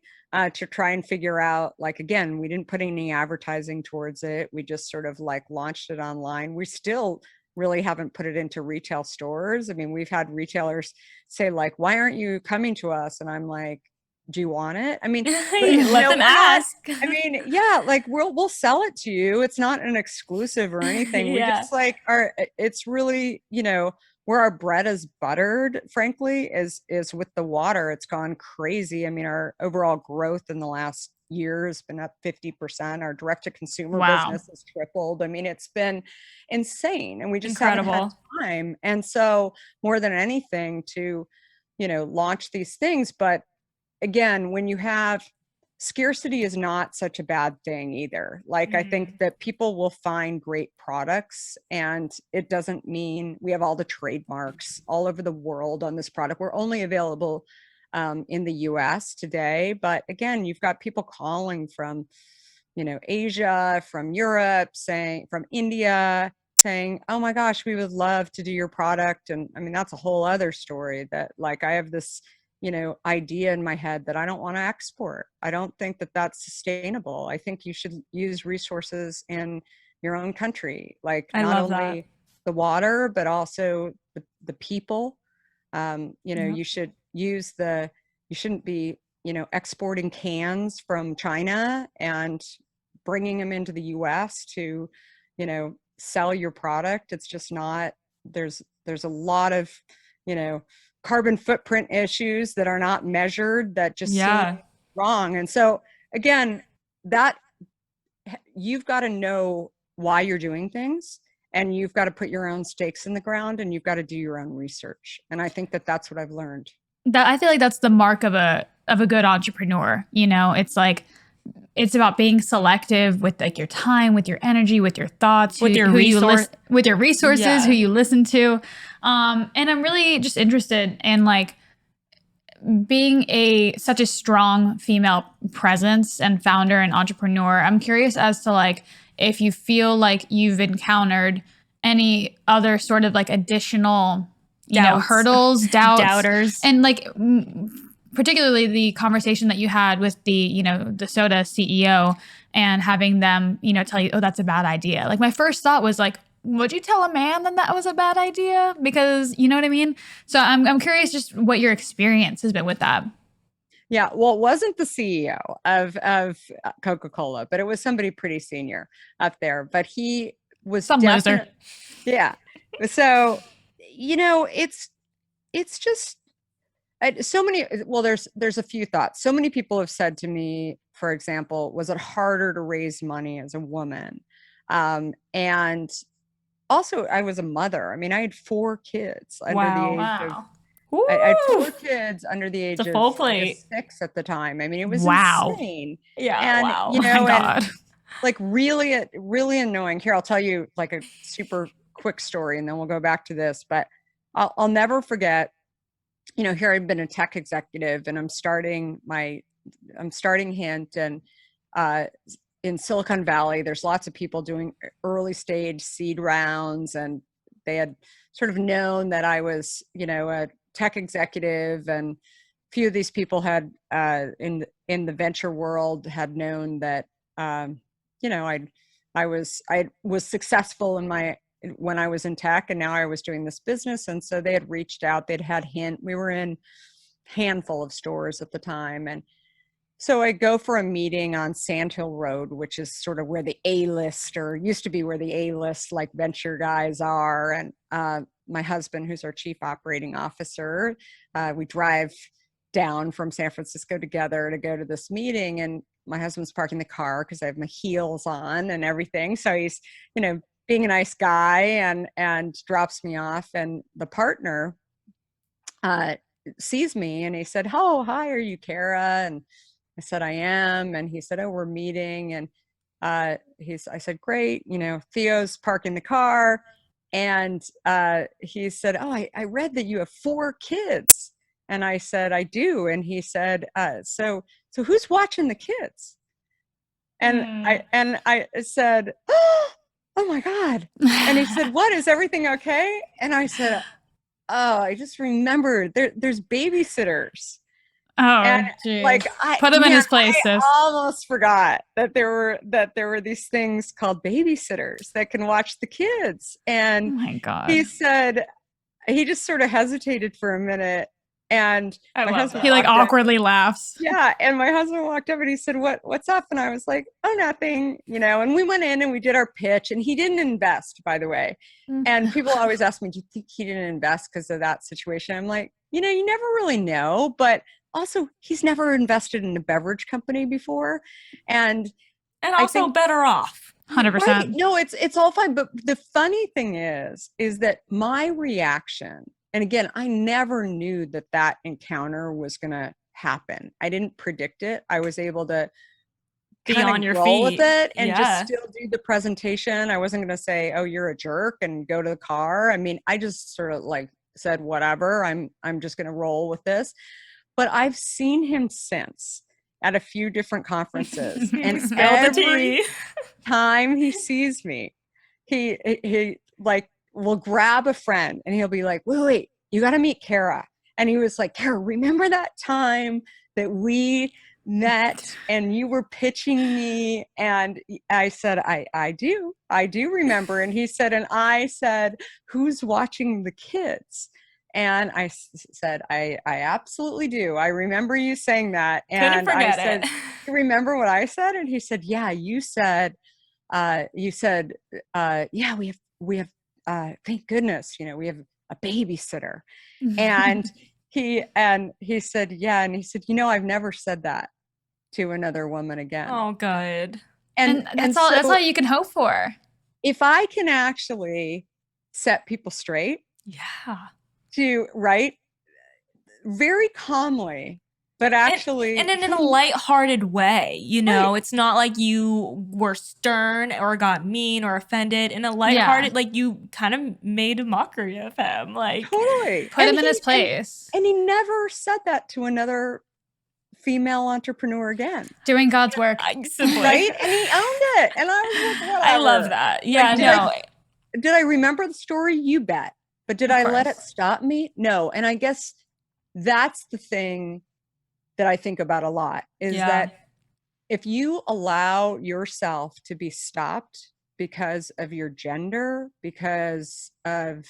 to try and figure out, like, again, we didn't put any advertising towards it. We just sort of like launched it online. We still really haven't put it into retail stores. I mean, we've had retailers say like, why aren't you coming to us? And I'm like, do you want it? I mean, let them ask. I mean, yeah, like we'll sell it to you. It's not an exclusive or anything. We just like it's really, where our bread is buttered, frankly, is with the water. It's gone crazy. I mean, our overall growth in the last year has been up 50%. Our direct to consumer business has tripled. I mean, it's been insane, and we just haven't had time. And so more than anything to, launch these things. But again, when you have scarcity is not such a bad thing either. Like, I think that people will find great products, and it doesn't mean we have all the trademarks all over the world on this product. We're only available in the US today. But again, you've got people calling from, Asia, from Europe, from India, saying, oh my gosh, we would love to do your product. And I mean, that's a whole other story, that like, I have this, idea in my head that I don't want to export. I don't think that that's sustainable. I think you should use resources in your own country, like not only the water, but also the people. You should use you shouldn't be, exporting cans from China and bringing them into the US to, sell your product. It's just not, there's a lot of, carbon footprint issues that are not measured that just seem wrong. And so again, that you've got to know why you're doing things, and you've got to put your own stakes in the ground, and you've got to do your own research. And I think that that's what I've learned. That I feel like that's the mark of a good entrepreneur. It's like, it's about being selective with like your time, with your energy, with your thoughts, with your resources, who you listen to. And I'm really just interested in like being such a strong female presence and founder and entrepreneur. I'm curious as to like, if you feel like you've encountered any other sort of like additional, hurdles, doubters, and like particularly the conversation that you had with the soda CEO and having them, tell you, oh, that's a bad idea. Like my first thought was like, would you tell a man that was a bad idea? Because you know what I mean? So I'm curious just what your experience has been with that. Yeah, well, it wasn't the CEO of Coca-Cola, but it was somebody pretty senior up there. But he was some loser. Yeah. So, it's just so many. Well, there's a few thoughts. So many people have said to me, for example, was it harder to raise money as a woman? And also, I was a mother. I mean, I had 4 kids under the age of. I had 4 kids under the age of 6 at the time. I mean, it was insane. Yeah. And, wow. My God. And, like really, really annoying. Here, I'll tell you like a super quick story, and then we'll go back to this. But I'll never forget. Here I've been a tech executive, and I'm starting Hint, and in Silicon Valley, there's lots of people doing early stage seed rounds, and they had sort of known that I was, a tech executive, and a few of these people had in the venture world had known that I was successful when I was in tech, and now I was doing this business. And so they had reached out. They'd had Hint. We were in a handful of stores at the time, and so I go for a meeting on Sand Hill Road, which is sort of where the A-list, or used to be where the A-list like venture guys are. And my husband, who's our chief operating officer, we drive down from San Francisco together to go to this meeting. And my husband's parking the car because I have my heels on and everything. So he's, being a nice guy, and drops me off. And the partner sees me, and he said, "Oh, hi, are you Kara?" And I said, "I am." And he said, "Oh, we're meeting." And I said, "Great." Theo's parking the car, and he said, "Oh, I read that you have 4 kids." And I said, "I do." And he said, so who's watching the kids?" And I said, "Oh my God." And he said, "What, is everything okay?" And I said, "Oh, I just remembered there's babysitters." Oh, geez. Like, put him in his place, sis. I almost forgot that there were these things called babysitters that can watch the kids. And oh my God. He said, he just sort of hesitated for a minute, and my husband he like awkwardly laughs. Yeah, and my husband walked up and he said, "What's up?" And I was like, "Oh, nothing," And we went in and we did our pitch, and he didn't invest, by the way. And people always ask me, "Do you think he didn't invest because of that situation?" I'm like, you never really know, but also he's never invested in a beverage company before, and also better off. 100%. Right? No, it's all fine. But the funny thing is that my reaction. And again, I never knew that encounter was going to happen. I didn't predict it. I was able to be on your roll feet with it and just still do the presentation. I wasn't going to say, "Oh, you're a jerk," and go to the car. I mean, I just sort of like said, "Whatever. I'm just going to roll with this." but I've seen him since at a few different conferences. And every time he sees me, he like will grab a friend and he'll be like, wait, you got to meet Kara. And he was like, Kara, remember that time that we met and you were pitching me? And I said, I do remember. And he said, and I said, who's watching the kids? And I said, I absolutely do. I remember you saying that. And I said, you remember what I said? And he said, yeah, you said, yeah, we have, thank goodness, we have a babysitter. And he said, yeah. And he said, I've never said that to another woman again. Oh, good. And that's all you can hope for. If I can actually set people straight. Yeah. Right? Very calmly, but actually. And in a lighthearted way, right. It's not like you were stern or got mean or offended. In a lighthearted, like you kind of made a mockery of him. Like totally. Put him in his place. And he never said that to another female entrepreneur again. Doing God's work. Right? And he owned it. And I was like, whatever. I love that. Yeah, did I remember the story? You bet. But did I let it stop me? No. And I guess that's the thing that I think about a lot is that if you allow yourself to be stopped because of your gender, because of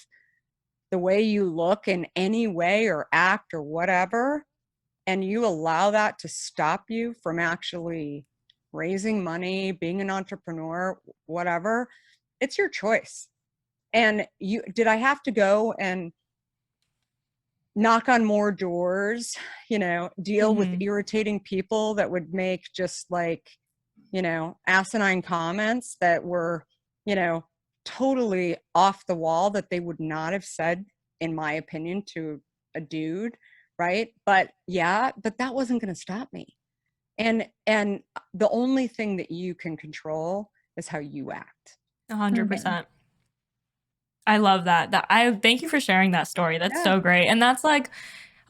the way you look in any way or act or whatever, and you allow that to stop you from actually raising money, being an entrepreneur, whatever, it's your choice. And did I have to go and knock on more doors, deal with irritating people that would make just like, asinine comments that were, totally off the wall that they would not have said, in my opinion, to a dude, right? But that wasn't going to stop me. And the only thing that you can control is how you act. 100%. I love that. I thank you for sharing that story. That's so great. And that's like,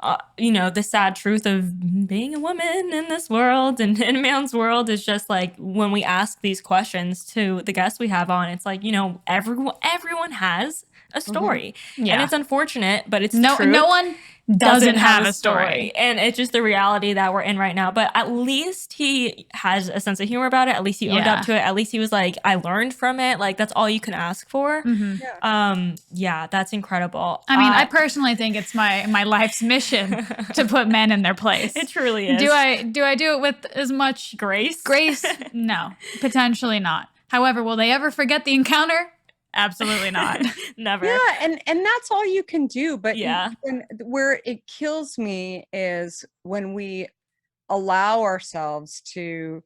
the sad truth of being a woman in this world and in a man's world is just like when we ask these questions to the guests we have on, it's like, everyone has a story. Mm-hmm. And it's unfortunate, but it's true. No one doesn't have a story. And it's just the reality that we're in right now. But at least he has a sense of humor about it. At least he owned up to it. At least he was like, I learned from it. Like, that's all you can ask for. Mm-hmm. That's incredible. I mean, I personally think it's my life's mission to put men in their place. It truly is. Do I do it with as much grace? No, potentially not. However, will they ever forget the encounter? Absolutely not. Never. Yeah, and that's all you can do. But where it kills me is when we allow ourselves to,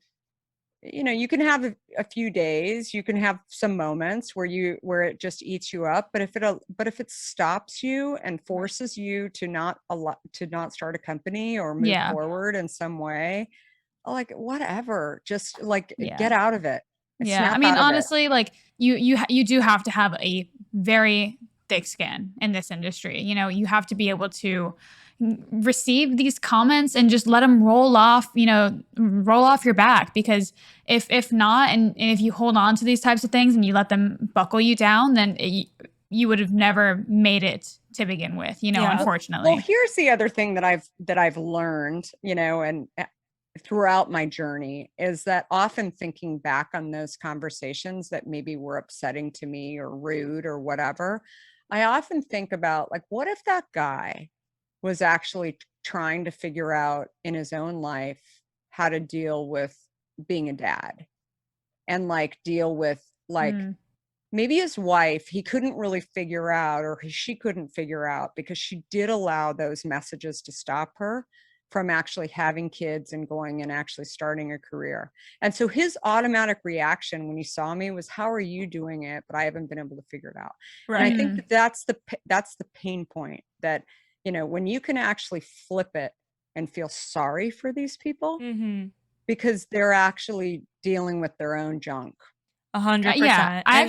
you can have a few days, you can have some moments where it just eats you up. But if it stops you and forces you to not start a company or move forward in some way, like whatever, just like get out of it. Yeah, I mean, honestly, like you do have to have a very thick skin in this industry. You have to be able to receive these comments and just let them roll off your back. Because if not, and if you hold on to these types of things and you let them buckle you down, then you would have never made it to begin with. Unfortunately. Well, here's the other thing that I've learned, and throughout my journey is that often thinking back on those conversations that maybe were upsetting to me or rude or whatever, I often think about like, what if that guy was actually trying to figure out in his own life how to deal with being a dad and like deal with like maybe his wife, he couldn't really figure out, or she couldn't figure out because she did allow those messages to stop her from actually having kids and going and actually starting a career. And so his automatic reaction when he saw me was, how are you doing it? But I haven't been able to figure it out. Right. And I think that's the pain point that, when you can actually flip it and feel sorry for these people because they're actually dealing with their own junk. 100%. Yeah, I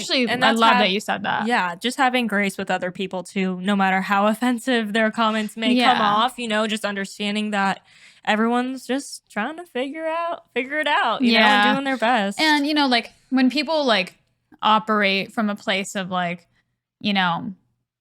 love that you said that. Yeah, just having grace with other people too, no matter how offensive their comments may come off, just understanding that everyone's just trying to figure it out, you know, and doing their best. And, like when people like operate from a place of like,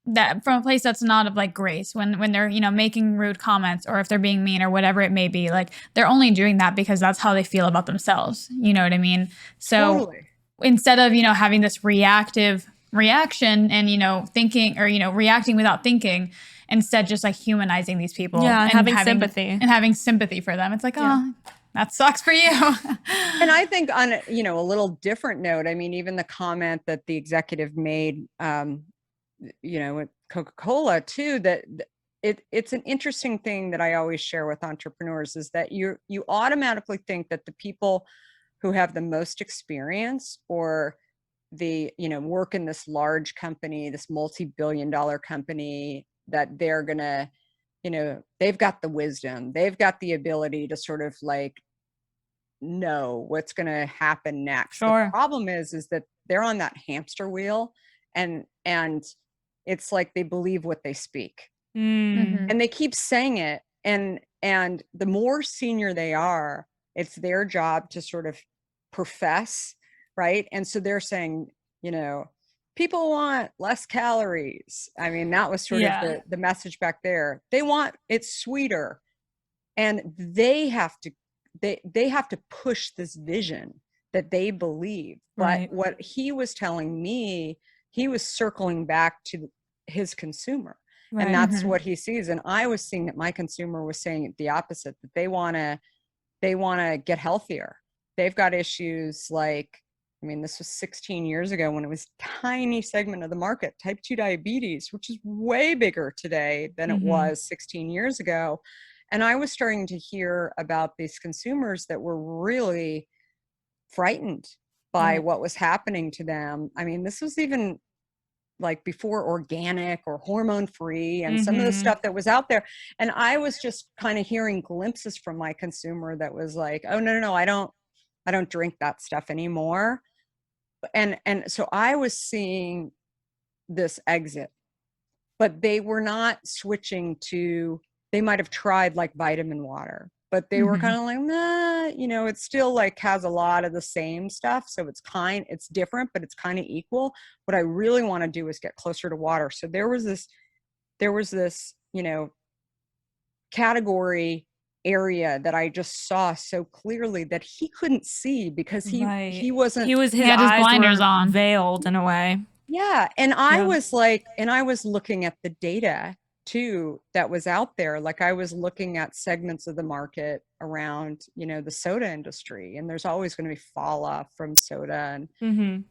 that from a place that's not of like grace, when they're, making rude comments, or if they're being mean or whatever it may be, like they're only doing that because that's how they feel about themselves. You know what I mean? So totally. Instead of, having this reactive reaction and, thinking or, reacting without thinking, instead just like humanizing these people and having sympathy and having sympathy for them. It's like, oh, that sucks for you. And I think on a little different note, I mean, even the comment that the executive made, with Coca-Cola too, that it's an interesting thing that I always share with entrepreneurs, is that you automatically think that the people who have the most experience, or the, work in this large company, this multi-billion-dollar company, that they're gonna, they've got the wisdom, they've got the ability to sort of like know what's gonna happen next. Sure. The problem is that they're on that hamster wheel, and it's like they believe what they speak. And they keep saying it, and the more senior they are, it's their job to sort of profess, right? And so they're saying, people want less calories. I mean, that was sort of the message back there. They want it sweeter, and they have to push this vision that they believe. But what he was telling me, he was circling back to his consumer. Right. And that's what he sees. And I was seeing that my consumer was saying the opposite, that they want to get healthier. They've got issues like, I mean, this was 16 years ago when it was a tiny segment of the market, type 2 diabetes, which is way bigger today than it was 16 years ago. And I was starting to hear about these consumers that were really frightened by what was happening to them. I mean, this was even like before organic or hormone free and some of the stuff that was out there. And I was just kind of hearing glimpses from my consumer that was like, oh, no, I don't drink that stuff anymore. And so I was seeing this exit, but they were not switching to, they might've tried like vitamin water, but they were kind of like, nah, it still like has a lot of the same stuff. So it's different, but it's kind of equal. What I really want to do is get closer to water. So there was this, category area that I just saw so clearly that he couldn't see, because he wasn't, his had his blinders on, veiled in a way. Yeah. And I was like, I was looking at the data too that was out there. Like I was looking at segments of the market around, the soda industry, and there's always going to be fall off from soda, and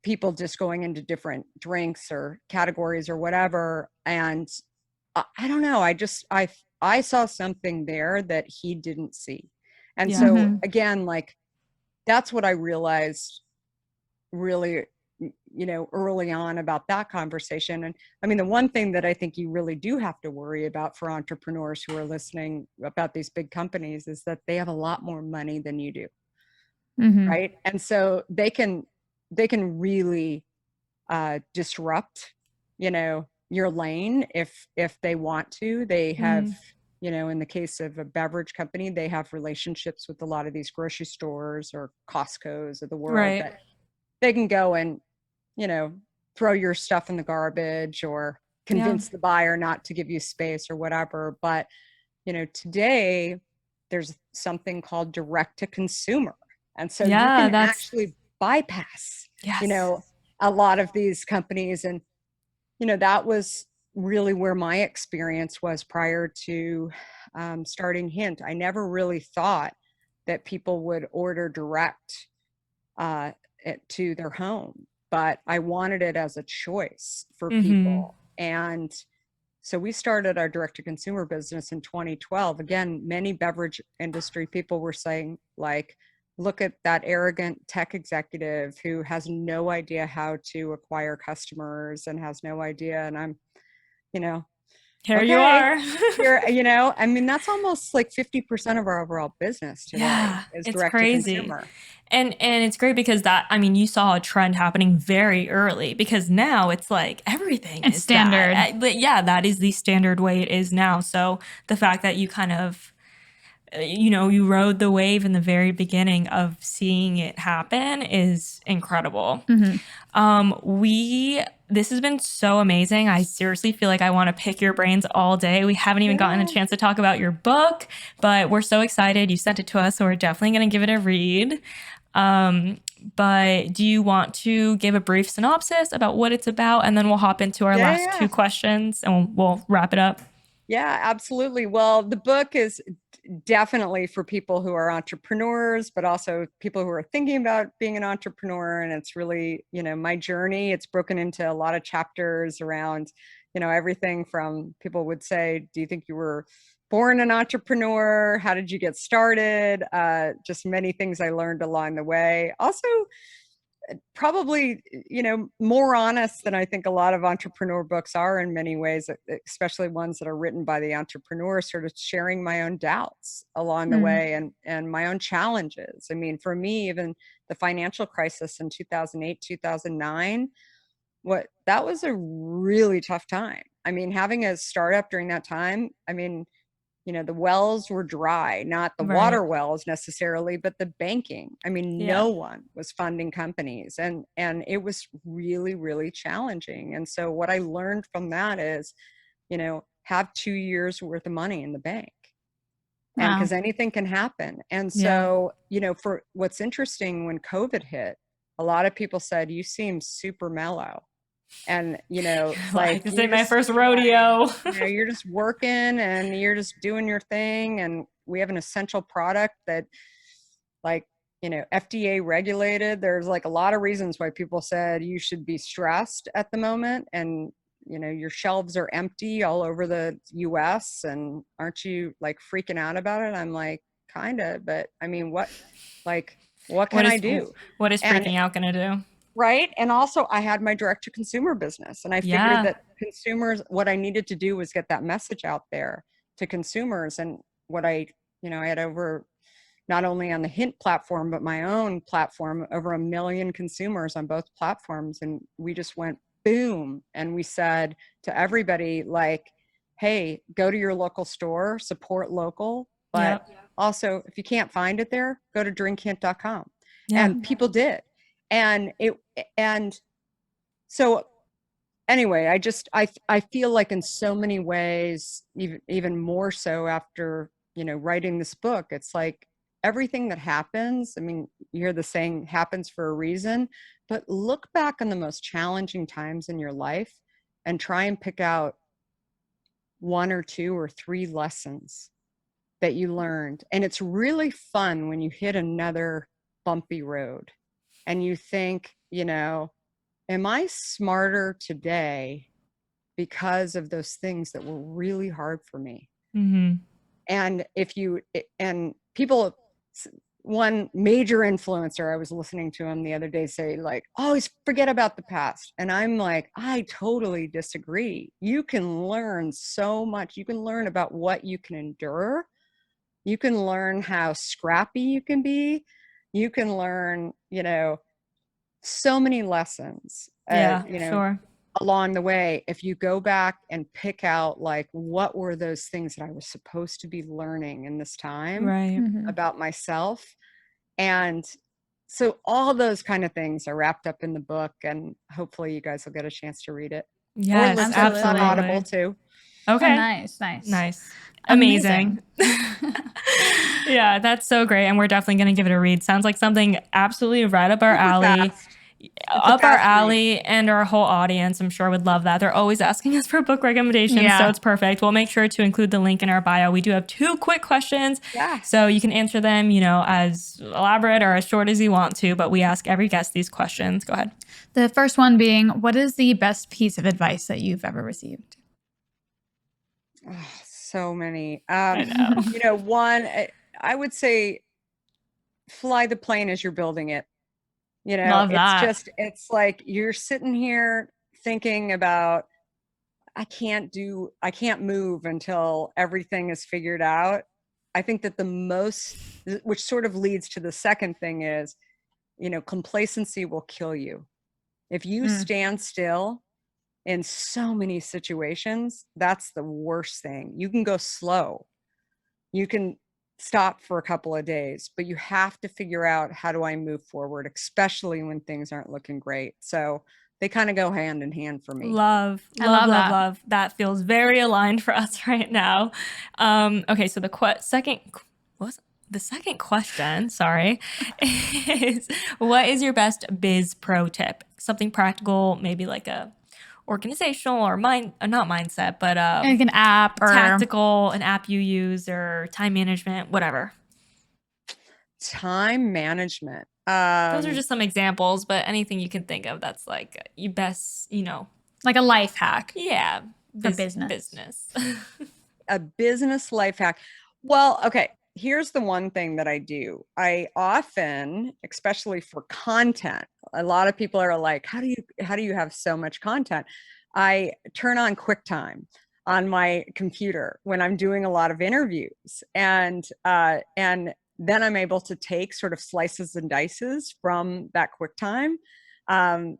people just going into different drinks or categories or whatever. And I don't know, I saw something there that he didn't see. And so again, like that's what I realized really, early on about that conversation. And I mean, the one thing that I think you really do have to worry about for entrepreneurs who are listening about these big companies is that they have a lot more money than you do. Right. And so they can really disrupt, your lane if they want to. They have, in the case of a beverage company, they have relationships with a lot of these grocery stores or Costco's of the world that they can go and, throw your stuff in the garbage or convince the buyer not to give you space or whatever. But, today there's something called direct to consumer. And so you can actually bypass, a lot of these companies. And, that was really where my experience was prior to starting Hint. I never really thought that people would order direct to their home, but I wanted it as a choice for people. And so we started our direct to consumer business in 2012. Again, many beverage industry people were saying like, look at that arrogant tech executive who has no idea how to acquire customers and has no idea. And I'm, Here you are. Here, I mean, that's almost like 50% of our overall business today is it's direct crazy. to consumer. And it's great because you saw a trend happening very early, because now it's like everything is standard. That is the standard way it is now. So the fact that you kind of, you rode the wave in the very beginning of seeing it happen is incredible. This has been so amazing. I seriously feel like I want to pick your brains all day. We haven't even gotten a chance to talk about your book, but we're so excited. You sent it to us, so we're definitely going to give it a read. But do you want to give a brief synopsis about what it's about, and then we'll hop into our last two questions and we'll wrap it up? Yeah, absolutely. Well, the book is definitely for people who are entrepreneurs, but also people who are thinking about being an entrepreneur. And it's really, my journey. It's broken into a lot of chapters around, everything from, people would say, do you think you were born an entrepreneur? How did you get started? Just many things I learned along the way. Also, probably, more honest than I think a lot of entrepreneur books are in many ways, especially ones that are written by the entrepreneur, sort of sharing my own doubts along the way and my own challenges. I mean, for me, even the financial crisis in 2008, 2009, that was a really tough time. I mean, having a startup during that time, I mean, the wells were dry, not the water wells necessarily, but the banking. I mean, no one was funding companies, and it was really, really challenging. And so what I learned from that is, have 2 years worth of money in the bank. And because anything can happen. And so, for what's interesting, when COVID hit, a lot of people said, you seem super mellow. And like, this ain't my first rodeo. You're just working and you're just doing your thing, and we have an essential product that, like, FDA regulated. There's like a lot of reasons why people said you should be stressed at the moment, and your shelves are empty all over the US, and aren't you like freaking out about it? I'm like, kind of, but I mean, what can I do? What is freaking out gonna do? Right. And also I had my direct to consumer business, and I figured that consumers, what I needed to do was get that message out there to consumers. And what I had over, not only on the Hint platform, but my own platform, over 1 million consumers on both platforms. And we just went boom. And we said to everybody, like, hey, go to your local store, support local, but also if you can't find it there, go to drinkhint.com. And people did. And so anyway, I feel like in so many ways, even more so after, writing this book, it's like everything that happens, I mean, you hear the saying, happens for a reason, but look back on the most challenging times in your life and try and pick out 1 or 2 or 3 lessons that you learned. And it's really fun when you hit another bumpy road and you think, am I smarter today because of those things that were really hard for me? And people, one major influencer, I was listening to him the other day say, like, always forget about the past. And I'm like, I totally disagree. You can learn so much. You can learn about what you can endure. You can learn how scrappy you can be. You can learn, so many lessons, along the way, if you go back and pick out, like, what were those things that I was supposed to be learning in this time about myself. And so all those kind of things are wrapped up in the book, and hopefully you guys will get a chance to read it. Yes, absolutely. It's on Audible too. Okay. Oh, nice. Amazing. Yeah, that's so great. And we're definitely going to give it a read. Sounds like something absolutely right up our alley. Up our alley, and our whole audience, I'm sure, would love that. They're always asking us for book recommendations, so it's perfect. We'll make sure to include the link in our bio. We do have 2 quick questions, so you can answer them, as elaborate or as short as you want to, but we ask every guest these questions. Go ahead. The first one being, what is the best piece of advice that you've ever received? Oh, so many. I know. One, I would say, fly the plane as you're building it. Love that. It's like you're sitting here thinking about, I can't move until everything is figured out. I think that which sort of leads to the second thing is, complacency will kill you. If you stand still in so many situations, that's the worst thing. You can go slow. You can stop for a couple of days, but you have to figure out, how do I move forward, especially when things aren't looking great. So they kind of go hand in hand for me. Love. That feels very aligned for us right now. Okay, so the second question, sorry, is what is your best biz pro tip? Something practical, maybe like a organizational or not mindset, but like an app or tactical, an app you use, or time management, whatever. Time management. Those are just some examples, but anything you can think of that's like you best, like a life hack. Yeah. For business. A business life hack. Well, okay. Here's the one thing that I do. I often, especially for content, a lot of people are like, how do you have so much content? I turn on QuickTime on my computer when I'm doing a lot of interviews, and then I'm able to take sort of slices and dices from that QuickTime, and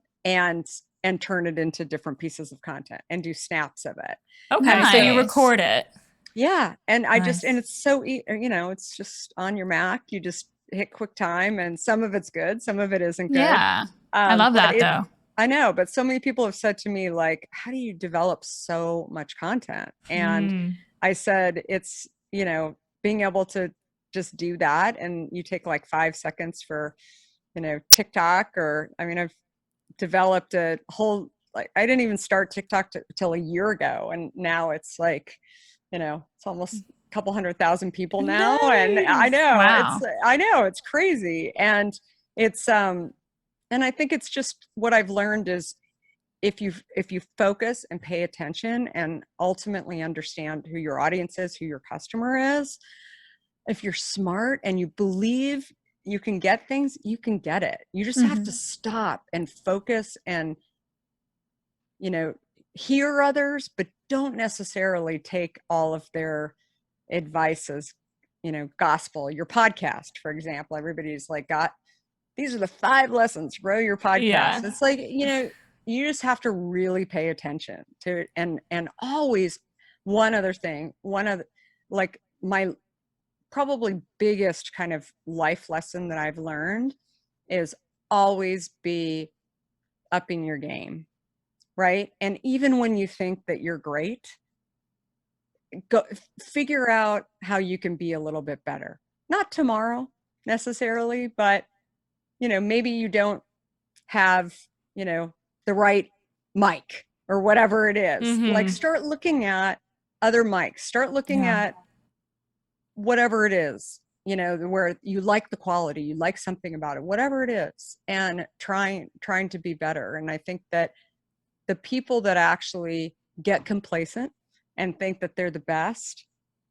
turn it into different pieces of content and do snaps of it. Okay, nice. So you record it. Yeah. And and it's so, it's just on your Mac. You just hit QuickTime, and some of it's good. Some of it isn't good. Yeah. I love that though. I know, but so many people have said to me, like, how do you develop so much content? And I said, it's, being able to just do that. And you take like 5 seconds for, TikTok, I've developed a whole, I didn't even start TikTok till a year ago. And now it's like, it's almost a couple 100,000 people now. Nice. And I know, it's crazy. And it's, and I think it's just what I've learned is if you focus and pay attention and ultimately understand who your audience is, who your customer is, if you're smart and you believe you can get things, you can get it. You just have to stop and focus and, hear others, but don't necessarily take all of their advice as, gospel. Your podcast, for example, everybody's like, these are the 5 lessons, grow your podcast. Yeah. It's like, you just have to really pay attention to it. And always my probably biggest kind of life lesson that I've learned is always be upping your game. Right. And even when you think that you're great, go figure out how you can be a little bit better. Not tomorrow necessarily, but, maybe you don't have, the right mic or whatever it is. Like start looking at other mics, start looking at whatever it is, where you like the quality, you like something about it, whatever it is, and trying to be better. And I think that the people that actually get complacent and think that they're the best,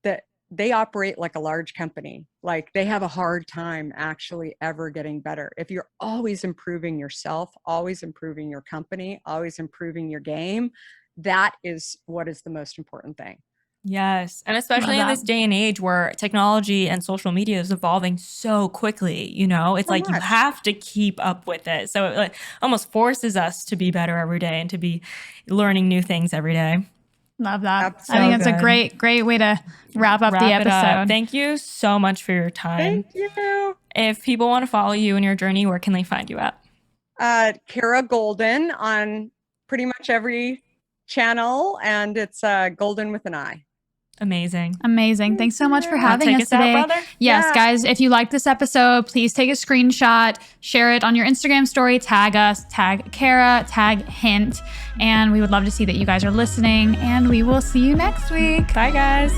that they operate like a large company. Like they have a hard time actually ever getting better. If you're always improving yourself, always improving your company, always improving your game, that is what is the most important thing. Yes. And especially in this day and age where technology and social media is evolving so quickly, it's so like much. You have to keep up with it. So it like almost forces us to be better every day and to be learning new things every day. Love that. So I think it's a great way to wrap up the episode. Thank you so much for your time. Thank you. If people want to follow you in your journey, where can they find you at? Kara Goldin on pretty much every channel, and it's Goldin with an I. Amazing. Thanks so much for having us today. Out, brother? Yes, guys, if you like this episode, please take a screenshot, share it on your Instagram story, tag us, tag Kara, tag Hint, and we would love to see that you guys are listening, and we will see you next week. Bye, guys.